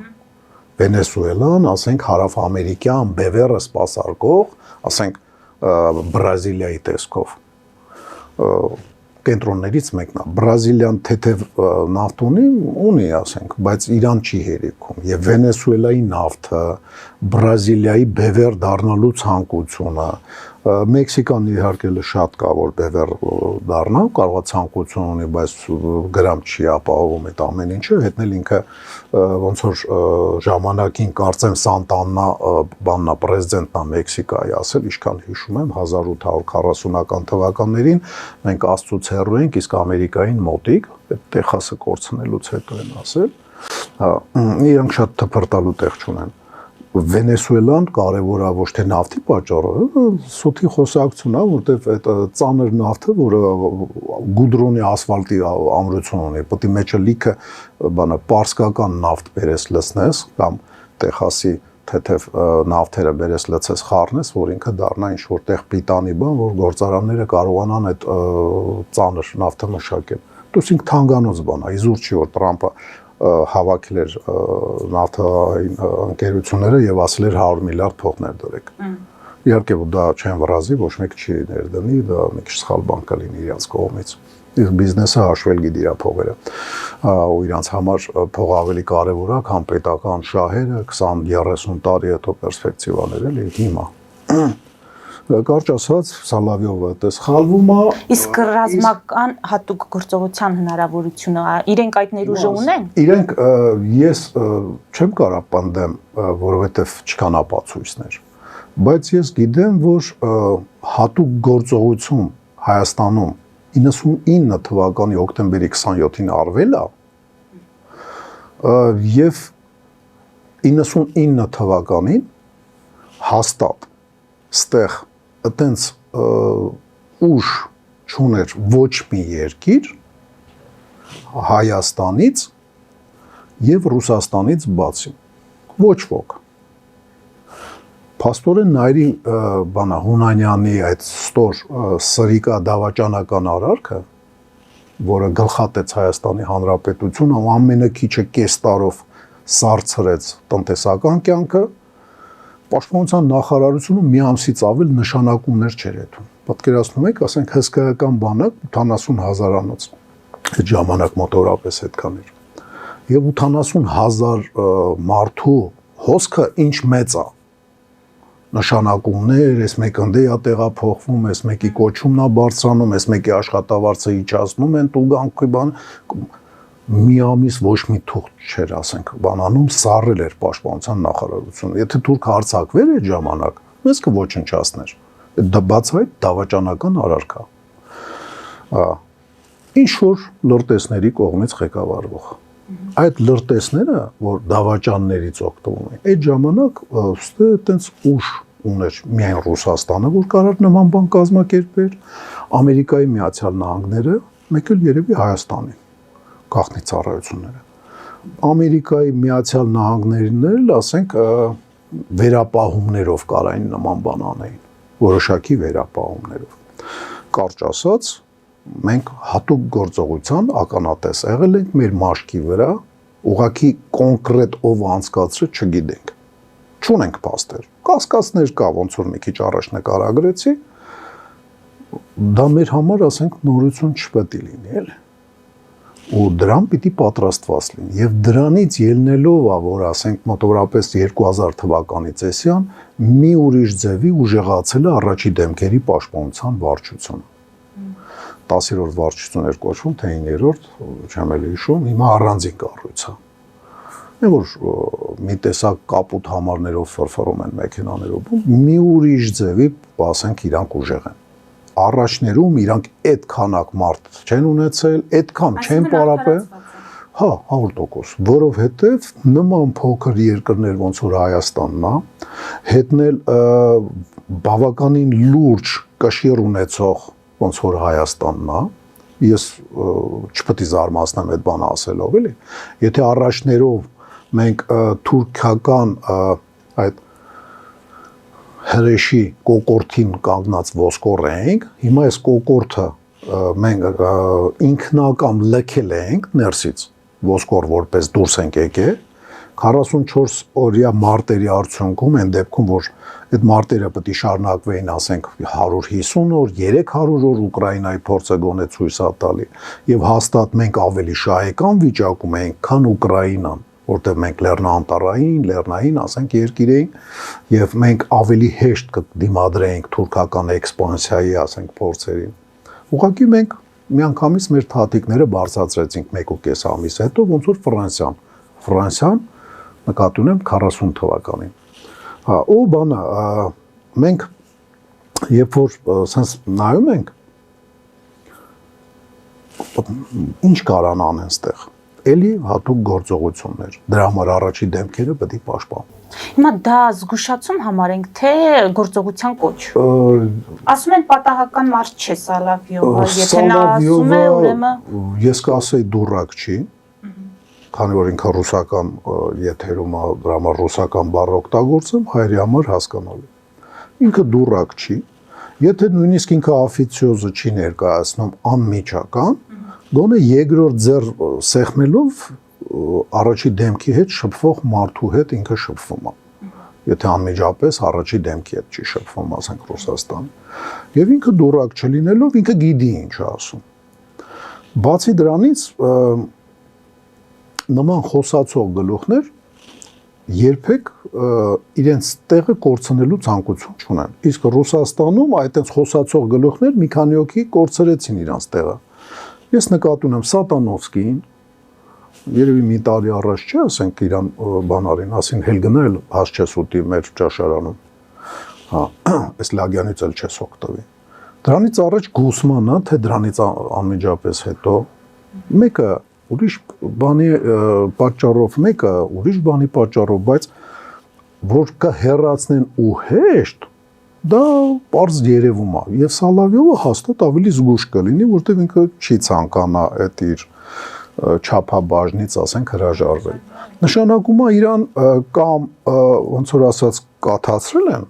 Վենեսուելան, ասենք, հարավամերիկյան բևեռը սպասարկող, ասենք, Բրազիլիայի տեսքով կենտրոններից մեկն է։ Բրազիլիան թեթև նավթ ունի, ասենք, բայց Իրան չի հերիքում։ Եվ Վենեսուելայի նավթը, Բրազիլիայի բևեռ դառնալու ցանկությունը, Մեքսիկան իհարկե շատ կա, որ բևեռ դառնա, կարող է ցանկություն ունի, բայց գրամ չի ապահովում այդ ամեն ինչը, հետնել ինքը ոնց որ ժամանակին կարծեմ Սանտանա բաննա պրեզիդենտն է Մեքսիկայի ասել, ինչքան հիշում եմ 1840-ական թվականներին մենք Աստծուց հեռու ենք, իսկ Ամերիկային մոտիկ, այդ Տեխասը կորցնելուց հետո են ասել, իրանք շատ թփրտալու տեղ չունեն։ Վենեսուելան կարևոր է ոչ թե նավթի պատճառով, սուտի խոսակցություն է, որտեղ այդ ծանր նավթը, որը գուդրոնի ասֆալտի ամրություն ունի, պետք է մեջը լիքը բանը պարսկական նավթ բերես լցնես կամ Տեխասի թեթև նավթերը բերես լցես խառնես, որ ինքը դառնա ինչ որտեղ պիտանի բան, որ գործարանները կարողանան այդ ծանր նավթը մշակել։ Դուք ինք թանգանոց բան է, իզուր չի որ Տրամպը հավաքել էր նավթային ընկերությունները եւ ասել էր 100 միլիարդ փող ներդրեք։ Իհարկե դա չեն վրազի, ոչ մեկ չի ներդնի, դա մի քիչ սխալ բան կլինի իրաց կողմից։ Իսկ բիզնեսը հաշվել գիտի իր փողերը։ Ու իրանց համար փող ավելի կարևոր է, քան պետական շահերը 20-30 տարի հետո պերսպեկտիվաներ էլի հիմա։ Կարճ ասած, Սալավյովը այդպես խալվում է։ Իսկ ռազմական հատուկ գործողության հնարավորությունը իրենք այդ ներուժը ունեն։ Իրենք ես չեմ կարող պնդեմ, որովհետև չկան ապացույցներ, բայց ես գիտեմ, որ հատուկ գործողություն Հայաստանում 99 թվականի հոկտեմբերի 27-ին արվել է եւ 99 թվականին հաստատ ստեղ այտենց ուժ չուներ ոչ մի երկիր Հայաստանից եւ Ռուսաստանից բացի ոչ ոք Փաստորեն նայրի բանա Հունանյանի այդ ստոր սրիկա դավաճանական արարքը որը գլխատեց Հայաստանի Հանրապետությունը, ամենակիչը կես տարով սարցրեց տնտեսական կյանքը, Պաշտպանության նախարարությունը մի ամսից ավել նշանակումներ չէր հետում։ Պատկերացնում եք, ասենք հսկայական բանակ 80,000-անոց այդ ժամանակ մոտորապես այդքան էր։ Եվ 80,000 մարդու հոսքը ինչ մեծ է։ Նշանակումներ, այս մեկ ընդե է տեղափոխվում, այս մեկի կոչումն է բարձրանում, այս մեկի աշխատավարձը իջացնում են, տուգանքի բան մի ամիս ոչ մի թուղթ չէր, ասենք, բանանում սառել էր Պաշտպանության նախարարությունը։ Եթե թուրք հարձակվեր այդ ժամանակ, մեզ կոչնչացներ։ Դա բացահայտ դավաճանական արարք է։ Ինչ որ լրտեսների կողմից ղեկավարվող։ Այդ լրտեսները, որ դավաճաններից օգտվում են, այդ ժամանակ ուստի այտենց ուժ ուներ միայն Ռուսաստանը, որ կարող նման բան կազմակերպեր, Ամերիկայի Միացյալ Նահանգները, մեկ էլ երևի Հայաստանը գաղտնի ծառայությունները։ Ամերիկայի Միացյալ Նահանգներն էլ, ասենք, վերապահումներով կարային նման բան անեին, որոշակի վերապահումներով։ Կարճ ասած, մենք հատուկ գործողության ականատես եղել ենք մեր մաշկի վրա, ուղղակի կոնկրետ ով անցկացրել չգիտենք։ Չունենք փաստեր։ Կասկածներ կա, ոնց որ մի քիչ առաջ նկարագրեցի, դա մեր համար, ասենք, նորություն չպետք է լինի, էլի։ Ու դրան պիտի պատրաստված լինի եւ դրանից ելնելով է որ ասենք մոտավորապես 2000 թվականի ծեսյան մի ուրիշ ձևի ուժեղացել է առաջի դեմքերի պաշտպանության վարչությունը 10-րդ վարչություն էր կոչվում թե 9-րդ չեմ էլ հիշում հիմա առանձին կառույց է որ մի տեսակ կապուտ համարներով ֆրֆռում են մեքենաներով մի ուրիշ ձևի ասենք իրանք ուժեղ են առաջներում իրանք այդ քանակ մարդ չեն ունեցել, այդքան չեն պարապել, հա, 100%, որովհետև նման փոքր երկրներ ոնց որ Հայաստանն է, հետնել բավականին լուրջ կշիռ ունեցող ոնց որ Հայաստանն է, ես չպետք է զարմացնեմ այդ բանը ասելով, էլի, եթե առաջներով մենք թուրքական այդ հրեշի կոկորտին կանգնած ոսկոր ենք, հիմա այս կոկորտը մենք ինքնակամ լքել ենք ներսից, ոսկոր որպես դուրս ենք եկել, 44 օրյա մարտերի արդյունքում են դեպքում, որ այդ մարտերը պետք է շարունակվեին, ասենք 150 օր, 300 օր Ուկրաինայի փորձը գոնե ցույց է տալի, եւ հաստատ մենք ավելի շահեկան վիճակում ենք, քան Ուկրաինան, որտեղ մենք լեռնային, ասենք երկիր էինք, եւ մենք ավելի հեշտ կդիմադրեինք թուրքական էքսպանսիայի, ասենք փորձերին։ Ուղղակի մենք միանգամից մեր թաթիկները բարձրացրեցինք 1.5 ամիս հետո, ոնց որ Ֆրանսիան նկատի ունեմ 40 թվականին։ Հա, ու բանը մենք երբ որ sense նայում ենք ինչ կարան անեն ստեղ էլի հատուկ գործողություններ։ Դրա համար առաջի դեմքերը պետք է պաշտպանեն։ Հիմա դա զգուշացում համարենք, թե գործողության կոչ։ Ասում են պատահական մարդ չէ Սալավյովը, եթե նա ասում է, ուրեմն ես կասեի դուրակ չի, քանի որ ինքը ռուսական եթերում է, դրա համար ռուսական բառ օգտագործեմ, հայերի համար հասկանալի։ Ինքը դուրակ չի, եթե նույնիսկ ինքը օֆիցիոզը չի ներկայացնում անմիջական, գոնե երկրորդ ձեռ սեղմելով առաջի դեմքի հետ շփվող մարդու հետ ինքը շփվում է։ Եթե անմիջապես առաջի դեմքի հետ չի շփվում, ասենք Ռուսաստանը։ Եվ ինքը դուրակ չլինելով ինքը գիտի ինչ է ասում։ Բացի դրանից նման խոսացող գլուխներ երբեք իրենց տեղը կորցնելու ցանկություն չունեն։ Իսկ Ռուսաստանում այդպես խոսացող գլուխներ մի քանի հոգի կորցրեցին իրենց տեղը։ Ես նկատի ունեմ Սատանովսկին, երևի մի տարի առաջ չէ, ասենք իրան բանարին, ասին հել գնել հաց չես ուտի մեր ճաշարանում, հա, այս Լագյանից էլ չես օգտվի։ Դրանից առաջ Գուսմանը, թե դրանից անմիջապես հետո, մեկը ուրիշ բանի պատճառով, մեկը ուրիշ բանի պատճառով, բայց որ կհեռացնեն ու հեշտ, դա պարզ երևում է, եւ Սալավյովը հաստատ ավելի զգուշ կլինի, որտեղ ինքը չի ցանկանա այդ իր չափաբաժնից, ասենք, հրաժարվել։ Նշանակում է իրան կամ ոնց որ ասած կաթացրել են,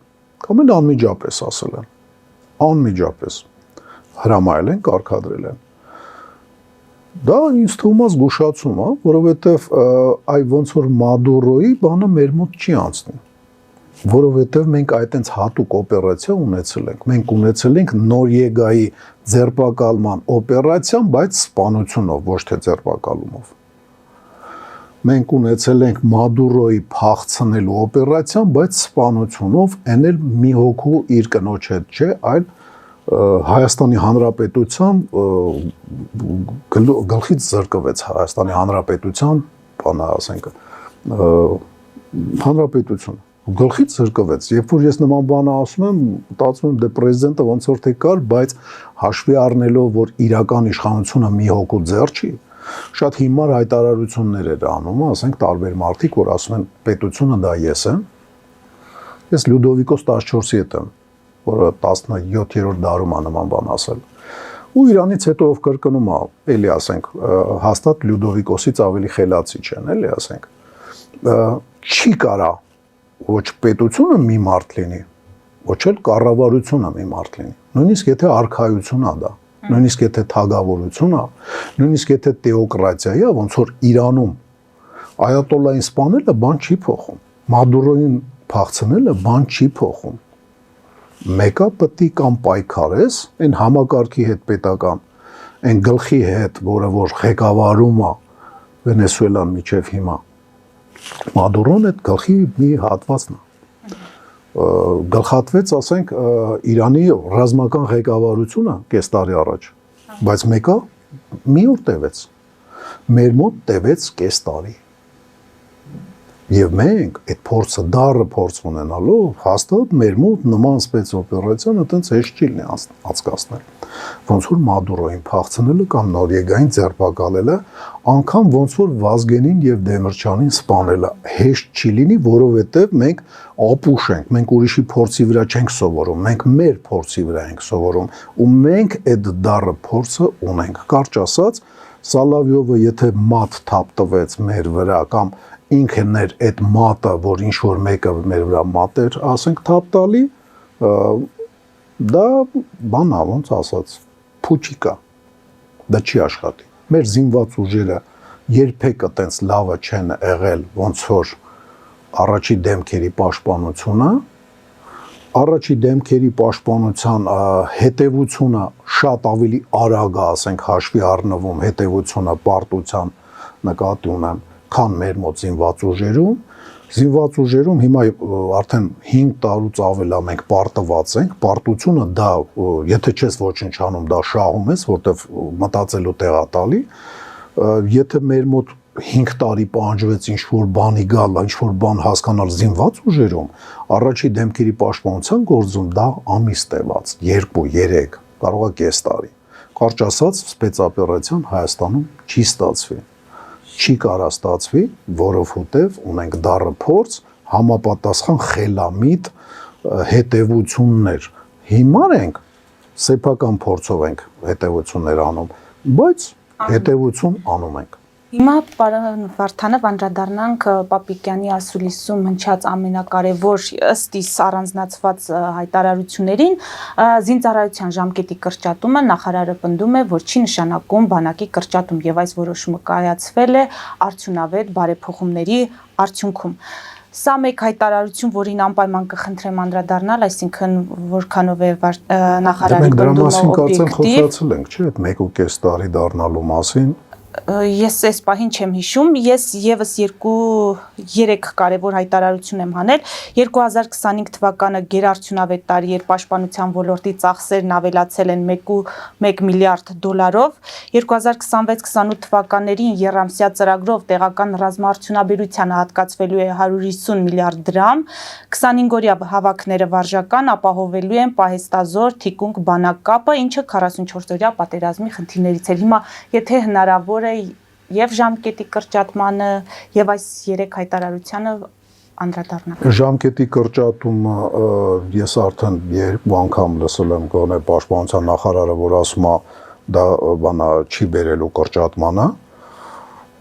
կամ էլ անմիջապես ասել են, անմիջապես հրամայել են, կարգադրել են։ Դա ինձ թվում է զգուշացում, որովհետև այ ոնց որ Մադուրոյի բանը մեր մոտ չի անցնի։ Որովհետև մենք այտենց հատուկ օպերացիա ունեցել ենք։ Մենք ունեցել ենք Նորիեգայի ձերբակալման օպերացիան, բայց սպանությունով, ոչ թե ձերբակալումով։ Մենք ունեցել ենք Մադուրոյի փախցնելու օպերացիան, բայց սպանությունով, այն էլ մի հոգու իր կնոջ հետ չէ, այլ Հայաստանի Հանրապետության գլխից զրկվեց Հայաստանի Հանրապետության, բանը ասենք, հանրապետություն գլխից զրկվեց։ Երբ որ ես նման բանը ասում եմ, մտածում եմ դե պրեզիդենտը ոնց որ թե կար, բայց հաշվի առնելով, որ իրական իշխանությունը մի հոգու ձեռ չի, շատ հիմար հայտարարություններ էր անում, ասենք տարբեր մարդիկ, որ ասում են պետությունը դա ես եմ։ Ես Լյուդովիկոս 14-ի հետ եմ, որը 17-րդ դարում է նման բան ասել։ Ու Իրանից հետո ով կրկնում է, էլի ասենք, հաստատ Լյուդովիկոսից ավելի խելացի չեն, էլի ասենք։ Չի կարա ոչ պետությունը մի մարդ լինի, ոչ էլ կառավարությունը մի մարդ լինի։ Նույնիսկ եթե արքայություն է դա, նույնիսկ եթե թագավորություն է, նույնիսկ եթե թեոկրատիա է, ոնց որ Իրանում այատոլլային սպանելը բան չի փոխում։ Մադուրոյին փախցնելը բան չի փոխում։ Մեկը պետք է կամ պայքարես այն համակարգի հետ պետական, այն գլխի հետ, որը որ ղեկավարում է Վենեսուելան միջև հիմա։ Մադուրոն այդ գլխի մի հատվածն է։ Գլխատվեց, ասենք, Իրանի ռազմական ղեկավարությունը կես տարի առաջ, բայց մեկը մի օր տևեց։ Մեր մոտ տևեց կես տարի։ Եվ մենք այդ փորձը դառը փորձ ունենալով հաստատ մեր մոտ նման սպեցօպերացիան այտենց հեշտ չի լինի անցկացնել։ Ոնց որ Մադուրոյին փախցնելը կամ Նորիեգային ձերբակալելը, անգամ ոնց որ Վազգենին եւ Դեմիրճանին սպանելը հեշտ չի լինի, որովհետեւ մենք ապուշ ենք, մենք ուրիշի փորձի վրա չենք սովորում, մենք մեր փորձի վրա ենք սովորում ու մենք այդ դառը փորձը ունենք։ Կարճ ասած, Սալավյովը եթե մատ թափ տվեց մեր վրա կամ ինքն էր այդ մատը, որ ինչ որ մեկը մեր վրա մատ էր, ասենք թափ տալի, դա բան է, ոնց ասած, փուչիկա, դա չի աշխատի։ Մեր զինված ուժերը երբեք այտենց լավը չեն եղել, ոնց որ առաջի դեմքերի պաշտպանությունը, առաջի դեմքերի պաշտպանության հետևությունը շատ ավելի արագ է, ասենք, հաշվի առնվում հետևությունը պարտության նկատի ունեմ, քան մեր մոտ զինված ուժերում։ Զինված ուժերում հիմա արդեն 5 տարուց ավել է մենք պարտված ենք, պարտությունը դա, եթե չես ոչնչանում, դա շահում ես, որտեվ մտածելու տեղ է տալի, եթե մեր մոտ 5 տարի պահանջվեց ինչ-որ բանի գալ, ինչ-որ բան հասկանալ զինված ուժերում, առաջի դեմքերի պաշտպանության գործում դա ամիս տևած, 2-3, կարող է կես տարի։ Կարճ ասած, սպեցօպերացիան Հայաստանում չի ստացվի։ Չի կարա ստացվի, որովհետև ունենք դառը փորձ, համապատասխան խելամիտ հետևություններ։ Հիմար ենք, սեփական փորձով ենք հետևություններ անում, բայց հետևություն անում ենք։ Հիմա պարոն Վարդանով անդրադառնանք Պապիկյանի ասուլիսում հնչած ամենակարևոր ըստ իս առանձնացված հայտարարություններին, զինծառայության ժամկետի կրճատումը նախարարը պնդում է, որ չի նշանակում բանակի կրճատում եւ այս որոշումը կայացվել է արդյունավետ բարեփոխումների արդյունքում։ Սա մեկ հայտարարություն, որին անպայման կխնդրեմ անդրադառնալ, այսինքն որքանով է նախարարի պնդումը օբյեկտիվ։ Խոսացել ենք, չէ՞, այդ 1.5 տարի դառնալու մասին։ Ես այս պահին չեմ հիշում, ես եւս 2-3 կարևոր հայտարարություն եմ հանել։ 2025 թվականը գերարդյունավետ տարի էր, պաշտպանության ոլորտի ծախսերն ավելացել են 1.1 միլիարդ դոլարով։ 2026-28 թվականներին եռամսյա ծրագրով տեղական ռազմաարդյունաբերությանը հատկացվելու է 150 միլիարդ դրամ, 25-օրյա հավաքները վարժական ապահովելու են պահեստազոր թիկունք բանակ կապը, ինչը 44-օրյա պատերազմի խնդիրներից էր։ Հիմա եթե հնարավոր է եւ ժամկետի կրճատմանը եւ այս 3 հայտարարությանը անդրադառնանք։ Ժամկետի կրճատումը ես արդեն 2 անգամ լսել եմ գոնե պաշտպանության նախարարը, որ ասում է դա բանա չի բերելու կրճատմանը։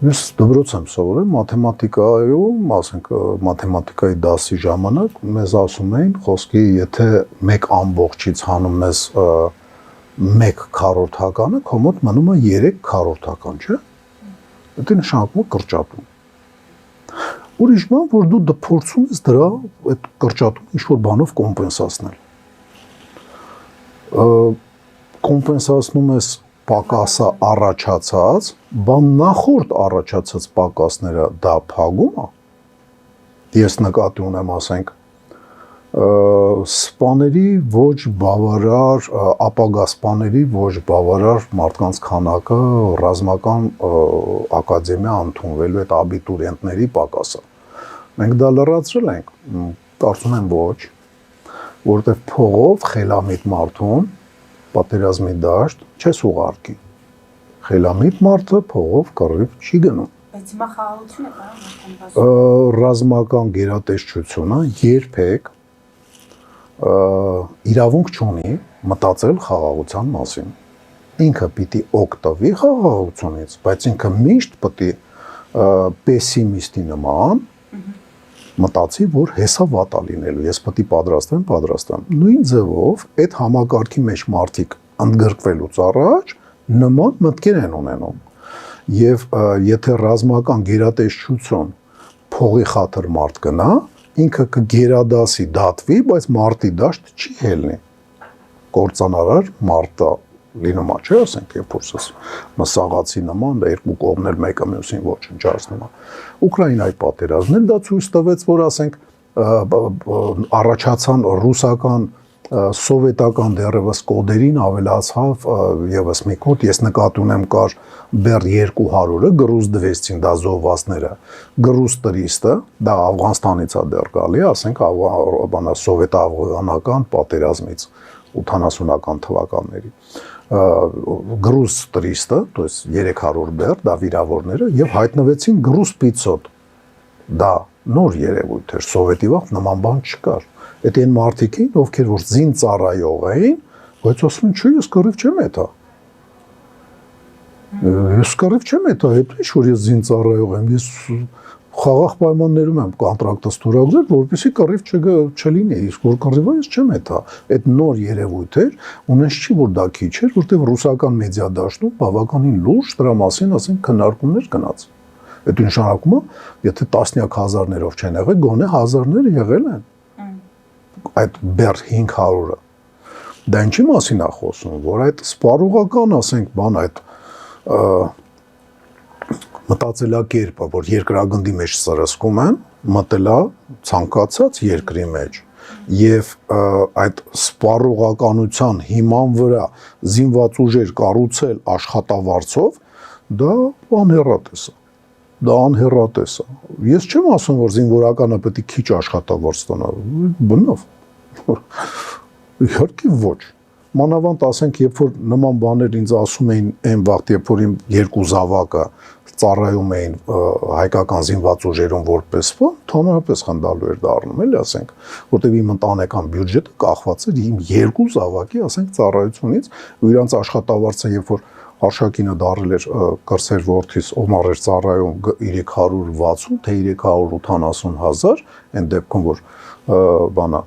Ես դպրոց եմ սովորել մաթեմատիկայում, ասենք մաթեմատիկայի դասի ժամանակ մեզ ասում էին խոսքի, եթե 1 ամբողջից հանում ես 1 քառորդականը քո մոտ մնում է 3 քառորդական, չէ՞։ Դա նշանակում է կրճատում։ Ուրիշ բան, որ դու փորձում ես դրա այդ կրճատումը ինչ-որ բանով կոմպենսացնել։ Կոմպենսացնում ես պակասը առաջացած, բան նախորդ առաջացած պակասները դա փակում է։ Ես նկատի ունեմ, ասենք, սպաների ոչ բավարար, ապագա սպաների ոչ բավարար մարդկանց քանակը ռազմական ակադեմիա ընդունվելու այդ աբիտուրիենտների պակասը։ Մենք դա լրացրել ենք, կարծում եմ ոչ, որովհետև փողով խելամիտ մարդուն պատերազմի դաշտ չես ուղարկի։ Խելամիտ մարդը փողով կռիվ չի գնում։ Բայց հիմա խաղաղություն է, պարոն։ Ռազմական գերատեսչությունը երբեք իրավունք չունի մտածել խաղաղության մասին։ Ինքը պիտի օգտվի խաղաղությունից, բայց ինքը միշտ պիտի պեսիմիստի նման մտածի, որ հեսա վատ է լինելու, ես պիտի պատրաստվեմ։ Նույն ձևով այդ համակարգի մեջ մարդիկ ընդգրկվելուց առաջ նման մտքեր են ունենում։ Եվ եթե ռազմական գերատեսչություն փողի խաթր մարդ գնա, ինքը կգերադասի դատվի, բայց մարտի դաշտ չի ելնի։ Կործանարար մարտը լինում է, չէ՞, ասենք, երբ որ մսաղացի նման, դա երկու կողմն էլ մեկը մյուսին ոչնչացնում է։ Ուկրաինայի պատերազմն էլ դա ցույց տվեց, որ ասենք առաջացան ռուսական սովետական դեռևս կոդերին ավելացավ եւս մի կոդ, ես նկատի ունեմ կար բեր 200-ը գրուզ դվեցին դա զոհվածները, գրուզ 300-ը դա Աֆղանստանից է դեռ գալի, ասենք բանա սովետաաֆղանական պատերազմից 80-ական թվականների գրուզ 300-ը, то есть 300 բեր դա վիրավորները եւ հայտնվեցին գրուզ 500 դա նոր երևույթ էր, սովետի վաղ նման բան չկար։ Այդ այն մարդիկ էին, ովքեր որ զին ծառայող էին, բայց ասում են, չէ, ես կռիվ չեմ հետա։ Ես կռիվ չեմ հետա, հետո ինչ որ ես զին ծառայող եմ, ես խաղաղ պայմաններում եմ կոնտրակտը ստորագրել, որպեսզի կռիվ չլինի, իսկ որ կռիվը ես չեմ հետա։ Այդ նոր երևույթ էր, ունես չի որ դա քիչ էր, որտեղ ռուսական մեդիա դաշտում բավականին լուրջ դրա մասին, ասենք, քննարկումներ գնաց։ Այդ նշանակում է, եթե տասնյակ հազարներով չեն եղել, գոնե հազարներ եղել են։ Այդ բեր 500-ը դա ինչի մասին է խոսում, որ այդ սպառողական, ասենք, բան այդ մտածելակերպը, որ երկրագնդի մեջ սրսկում են, մտելա ցանկացած երկրի մեջ եւ այդ սպառողականության հիման վրա զինված ուժեր կառուցել աշխատավարձով, դա անհեռատես է։ Դա անհեռատես է։ Ես չեմ ասում, որ զինվորականը պետք է քիչ աշխատավարձ ստանա, բնավ։ Իհարկե ոչ։ Մանավանդ ասենք, երբ որ նման բաներ ինձ ասում էին այն վաղ, երբ որ իմ երկու զավակը ծառայում էին հայկական զինված ուժերում որպես բան, թոնորապես խնդալու էր դառնում, էլի ասենք, որտեղ իմ ընտանեկան բյուջետը կախված էր իմ երկու զավակի, ասենք, ծառայությունից, ու իրանց աշխատավարձը, երբ որ Արշակինը դարել էր կրսեր որդիս Օմար էր ծառայում 360 թե 380 հազար, այն դեպքում որ բանա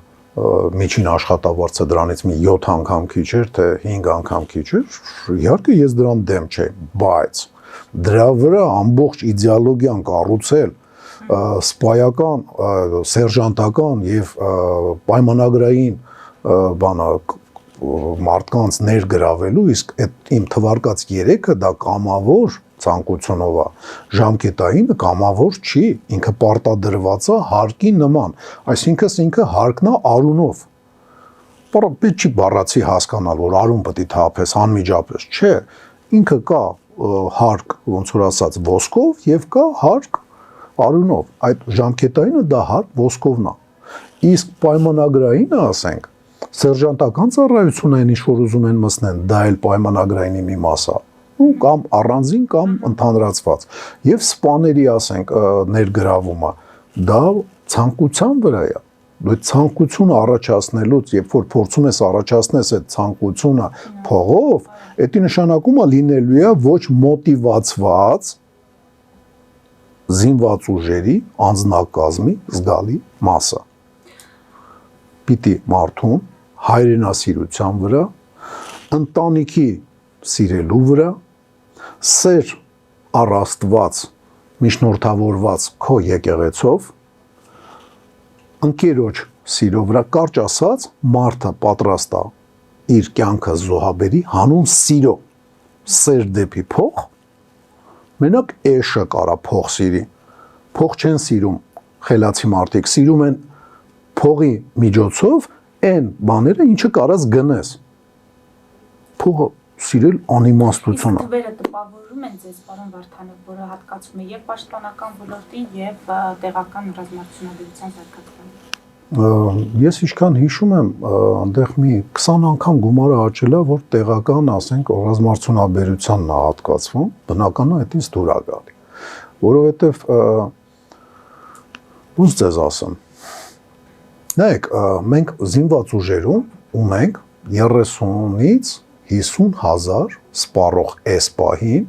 միջին աշխատավարձը դրանից մի 7 անգամ քիչ էր, թե 5 անգամ քիչ էր, իհարկե ես դրան դեմ չէի, բայց դրա վրա ամբողջ իդեոլոգիան կառուցել սպայական, սերժանտական եւ պայմանագրային բանա մարդկանց ներգրավելու, իսկ այդ իմ թվարկած 3-ը դա կամավոր ցանկությունով է, ժամկետային կամավոր չի, ինքը պարտադրված է հարկի նման, այսինքն ինքը հարկն է արունով։ Պետք չի բառացի հասկանալ, որ արուն պետք է թափես անմիջապես, չէ, ինքը կա հարկ, ոնց որ ասած, ոսկով եւ կա հարկ արունով, այդ ժամկետայինը դա հարկ ոսկովն է, իսկ պայմանագրայինը, ասենք, սերժանտական ծառայությունային ինչ որ ուզում են մտցնեն, դա էլ պայմանագրայինի մի մաս է, կամ առանձին կամ ընդհանրացված, եւ սպաների, ասենք, ներգրավումը, դա ցանկության վրա է։ Դու ցանկություն առաջացնելուց, երբ որ փորձում ես առաջացնես այդ ցանկությունը փողով, դա նշանակում է լինելու է ոչ մոտիվացված զինված ուժերի անձնակազմի զգալի մասը։ Պիտի մարդուն հայրենասիրության վրա, ընտանիքի սիրելու վրա, սեր առ Աստված միջնորդավորված քո եկեղեցով, ընկերոջ սիրո վրա, կարճ ասած, մարդը պատրաստ է իր կյանքը զոհաբերի հանուն սիրո, սեր դեպի փող, մենակ էշը կարա փող սիրի, փող չեն սիրում խելացի մարդիկ, սիրում են փողի միջոցով այն բաները, ինչը կարաս գնես, փողը սիրել անիմաստություն է։ Դուք տպավորում են ձեզ, պարոն Վարդանով, որը հատկացում է եւ պաշտպանական ոլորտին եւ տեղական ռազմարտությունաբերության զարգացմանը։ Ես ինչքան հիշում եմ, այնտեղ մի 20 անգամ գումարը աճել է, որ տեղական, ասենք, ռազմարտությունաբերությանն է հատկացվում, բնականաբար այդ ինձ դուր է գալի, որովհետեւ ոնց ձեզ ասեմ։ Նայեք, մենք զինված ուժերում ունենք 30-ից 50,000 սպառող էս պահին,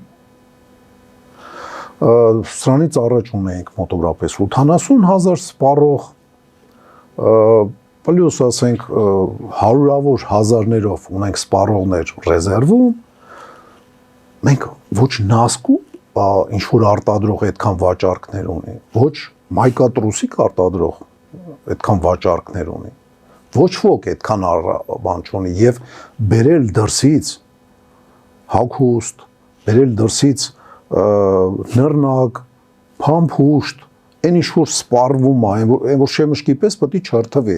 սրանից առաջ ունենք մոտավորապես 80,000 սպառող, պլյուս ասենք հարյուրավոր հազարներով ունենք սպառողներ ռեզերվում, մենք ոչ նասկու ինչ-որ արտադրող այդքան վաճառքներ ունի, ոչ մայկատրուսիկ արտադրող այդքան վաճառքներ ունի, ոչ ոք այդքան բան չունի եւ բերել դրսից հագուստ, բերել դրսից նռնակ, փամփուշտ, այն ինչ որ սպառվում է, այն որ շեմշկի պես պետք է չրթվի,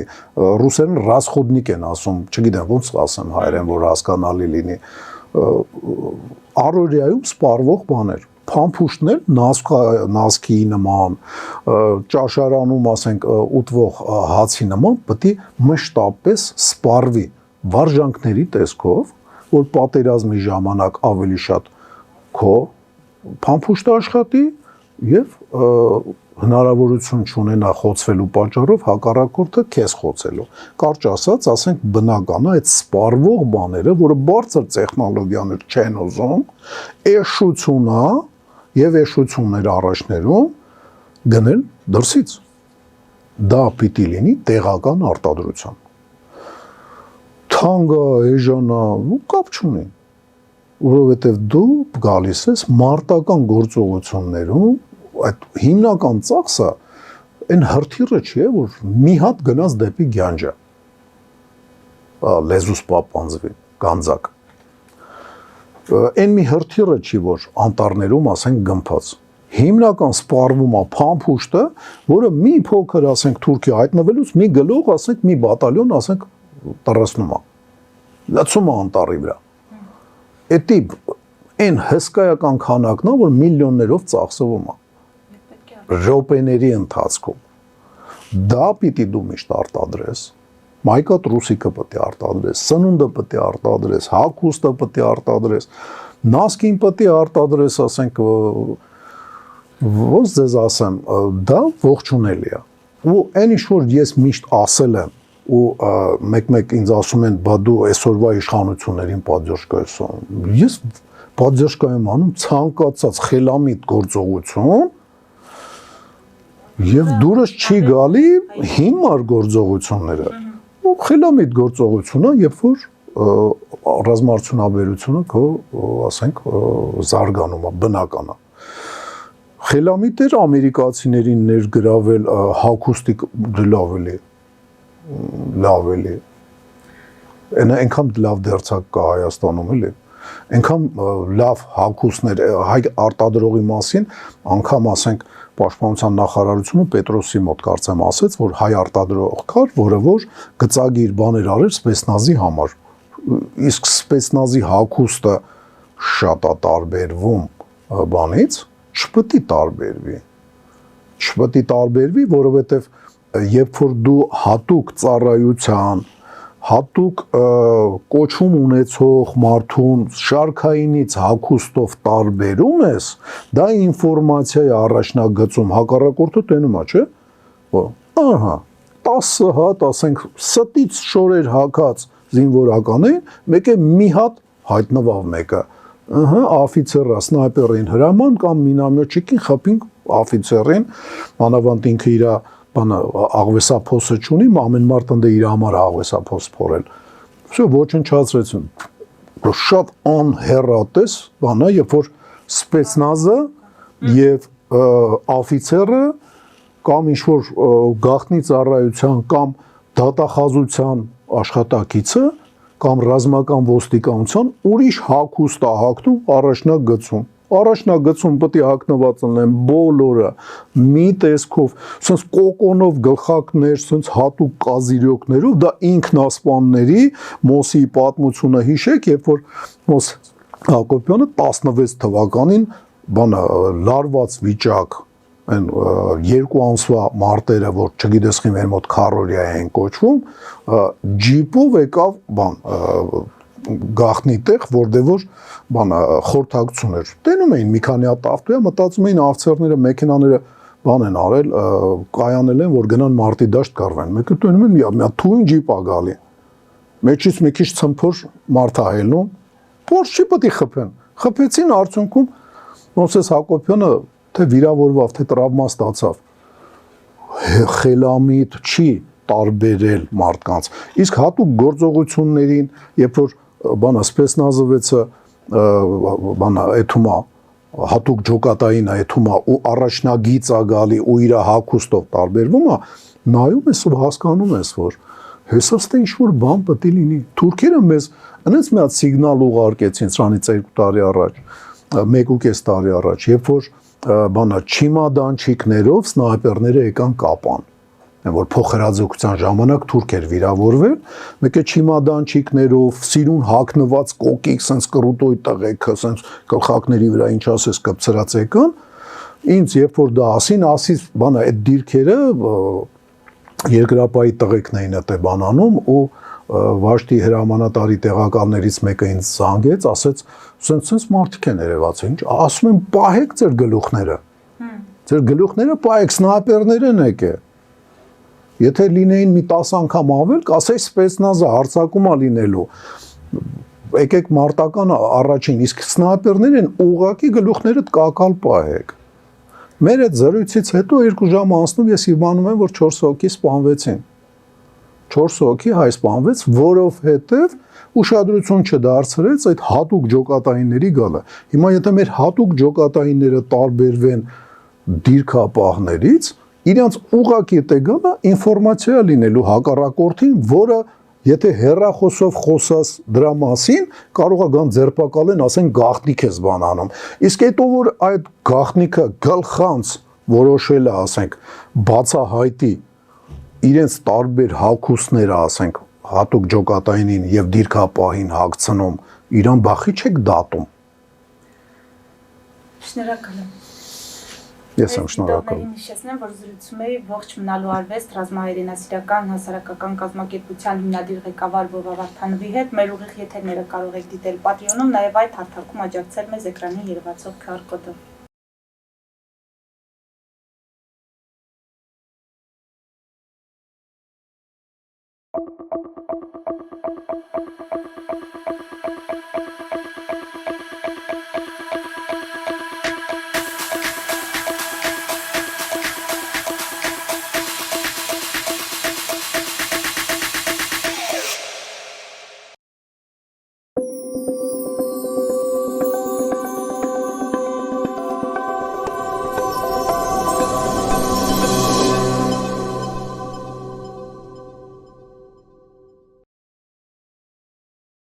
ռուսերեն ռասխոդնիկ են ասում, չգիտեմ ոնց ասեմ հայերեն, որ հասկանալի լինի, առօրյայում սպառվող բաներ, փամփուշտներ, նասկի նման, ճաշարանում, ասենք, ուտվող հացի նման, պետք է մշտապես սպառվի վարժանքների տեսքով, որ պատերազմի ժամանակ ավելի շատ քո փամփուշտը աշխատի եւ հնարավորություն չունենա խոցվելու պատճառով հակառակորդը քեզ խոցելու։ Կարճ ասած, ասենք բնական է այդ սպառվող բաները, որը բարձր տեխնոլոգիաներ չեն ուզում, էշություն է եւ էշություններ առաջներում գնել դրսից։ Դա պիտի լինի տեղական արտադրության։ Թանկա, էժանա, ու կապ չունի, որովհետեւ դու գալիս ես մարտական գործողություններում, այդ հիմնական ծախսը այն հրթիռը չի, որ մի հատ գնաց դեպի Գյանջա, լեզուս պապանձվի, գանձակ, այն մի հրթիռը չի, որ անտառներում, ասենք, գմփած, հիմնական սպառվում է փամփուշտը, որը մի փոքր, ասենք, Թուրքիա հայտնվելուց մի գլող, ասենք, մի բատալյոն, ասենք, տրսնում է, լցում է անտառի վրա, էդի այն հսկայական քանակն է, որ միլիոններով ծախսվում է, րոպեների ընթացքում, դա պիտի դու միշտ արտադրես, մայկատրուսիկը պետք է արտադրես, սնունդը պետք է արտադրես, հագուստը պետք է արտադրես, նասկին պետք է արտադրես, ասենք, ոնց ձեզ ասեմ, դա ողջունելի է։ Ու այն ինչ որ ես միշտ ասել եմ, ու մեկ-մեկ ինձ ասում են, բա դու այսօրվա իշխանություններին պատժկա ես անում։ Ես պատժկա եմ անում ցանկացած խելամիտ գործողություն, եւ դուրս չի գալի հիմար գործողությունները։ Ու խելամիտ գործողությունը, երբ որ ռազմարտությունաբերությունը քո, ասենք, զարգանում է, բնական է։ Խելամիտ էր ամերիկացիներին ներգրավել հագուստի լավ էլի։ Այնքան լավ դերձակ կա Հայաստանում էլի։ Այնքան լավ հագուստներ հայ արտադրողի մասին, անգամ ասենք Պաշտպանության նախարարությունը Պետրոսի մոտ կարծեմ ասեց, որ հայ արտադրող կար, որը որ գծագիր բաներ արեր սպեցնազի համար։ Իսկ սպեցնազի հագուստը շատ է տարբերվում բանից, չպետք է տարբերվի։ Չպետք է տարբերվի, որովհետև երբ որ դու հատուկ ծառայության, հատուկ կոչում ունեցող մարդուն շարքայինից հագուստով տարբերում ես, դա ինֆորմացիա է առաջնագծում, հակառակորդը տենում է, չէ՞։ Ահա, 10 հատ, ասենք, ստից շորեր հագած զինվորականին, մեկ է մի հատ հայտնվավ մեկը, ըհը, աֆիցերը սնայպերին հրաման կամ մինամյոթչիկին խփին աֆիցերին, մանավանդ ինքը իր բանը աղվեսափոսը չունի, ամեն մարդ ընդ իր համար աղվեսափոս փորել։ Всё ոչնչացրեցին։ շատ անհեռատես բան է, երբ որ սպեցնազը եւ աֆիցերը կամ ինչ որ գաղտնի ծառայության կամ դատախազության աշխատակիցը կամ ռազմական ոստիկանության ուրիշ հագուստ է հագնում առաջնագծում։ Առաջնագծում պետք է հագնված լինեն բոլորը մի տեսքով, ասես կոկոնով գլխակներ, ասես հատուկ կազիրյոկներով, դա ինքնասպանների Մոսի պատմությունը հիշեք, երբ որ Մոս Հակոբյանը 16 թվականին բանը լարված վիճակ այն երկու ամսվա մարտերը, որ չգիտես խին մեր մոտ քարորիա են կոչվում, ջիպով եկավ բան գախնի տեղ, որտեղ որ բան խորհրդակցություն էր։ Տենում էին մի քանի հատ ավտոյա, մտածում էին աֆիցերները, մեքենաները բան են արել, կայանել են, որ գնան մարտի դաշտ կառվեն։ Մեկը տենում են մի թույն ջիպ ա գալի։ Մեջից մի քիչ ցմփոր մարդ ա հելնում, փորձ չի պետք է խփեն։ Խփեցին արդյունքում Մովսես Հակոբյանը թե վիրավորվավ, թե տրավմա ստացավ։ Խելամիտ չի տարբերել մարդկանց։ Իսկ հատուկ գործողություններին, երբ որ բանա սպեցնազովեցը բանա էթումա հատուկ ջոկատային էթումա ու առաջնագիծ ա գալի ու իր հակոստով տարբերվում է, նայում ես ու հասկանում ես, որ հեսա ստե ինչ-որ բան պետք է լինի։ Թուրքերը մեզ այնպես մի հատ սիգնալ ուղարկեցին սրանից 2 տարի առաջ, 1.5 տարի առաջ, երբ որ բանա չիմադանչիկներով սնայպերները եկան կապան, որ փոխհրաձգության ժամանակ թուրք էր վիրավորվել, մեկը չիմադանչիկներով, սիրուն հագնված կոկիկ, սենց կռուտոյ տղեկը, սենց գլխակների վրա ինչ ասես կպցրած եկան, ինձ երբ որ դա ասին, բանա այդ դիրքերը երկրապահի տղեկն էին այդ բանանում ու Վաշտի հրամանատարի տեղակալներից մեկը ինձ զանգեց, ասեց, սենց մարդիկ են երևացել, ինչ, ասում են պահեք ձեր գլուխները, ձեր գլուխները պահեք, սնայպերներ են եկել, եթե լինեին մի 10 անգամ ավել, կասեի սպեցնազը հարձակում է լինելու, եկեք մարտականը առաջին, իսկ սնայպերներ են ուղղակի գլուխներդ կակալ պահեք։ Մեր այդ զրույցից հետո 2 ժամ անցնում ես իմանում եմ, որ 4 հոգի սպանվեցին։ 4 հոգի հայ սպանվեց, որովհետև ուշադրություն չդարձրեց այդ հատուկ ջոկատայինների գալը։ Հիմա եթե մեր հատուկ ջոկատայինները տարբերվեն դիրքապահներից, իրենց ուղղակի է գալը ինֆորմացիա լինելու հակառակորդին, որը եթե հեռախոսով խոսած դրա մասին, կարող է գան ձերբակալեն, ասեն գաղտնիք ես բանանում։ Իսկ հետո որ այդ գաղտնիքը գլխանց որոշել է, ասենք, բացահայտի իրենց տարբեր հագուստները, ասենք, հատուկ ջոկատայինին եւ դիրքապահին հագցնում, իրան բախի չեք դատում։ Շնորհակալ եմ։ Ես եմ շնորհակալ։ Հիշեցնեմ, որ զրուցում էի ողջ մնալու արվեստ ռազմահայրենասիրական հասարակական կազմակերպության հիմնադիր ղեկավար Վովա Վարդանովի հետ մեր ուղիղ եթերները կարող եք դիտել Patreon-ում, նաև այդ հարթակում աջակցել մեզ էկրանին երևացող QR կոդով։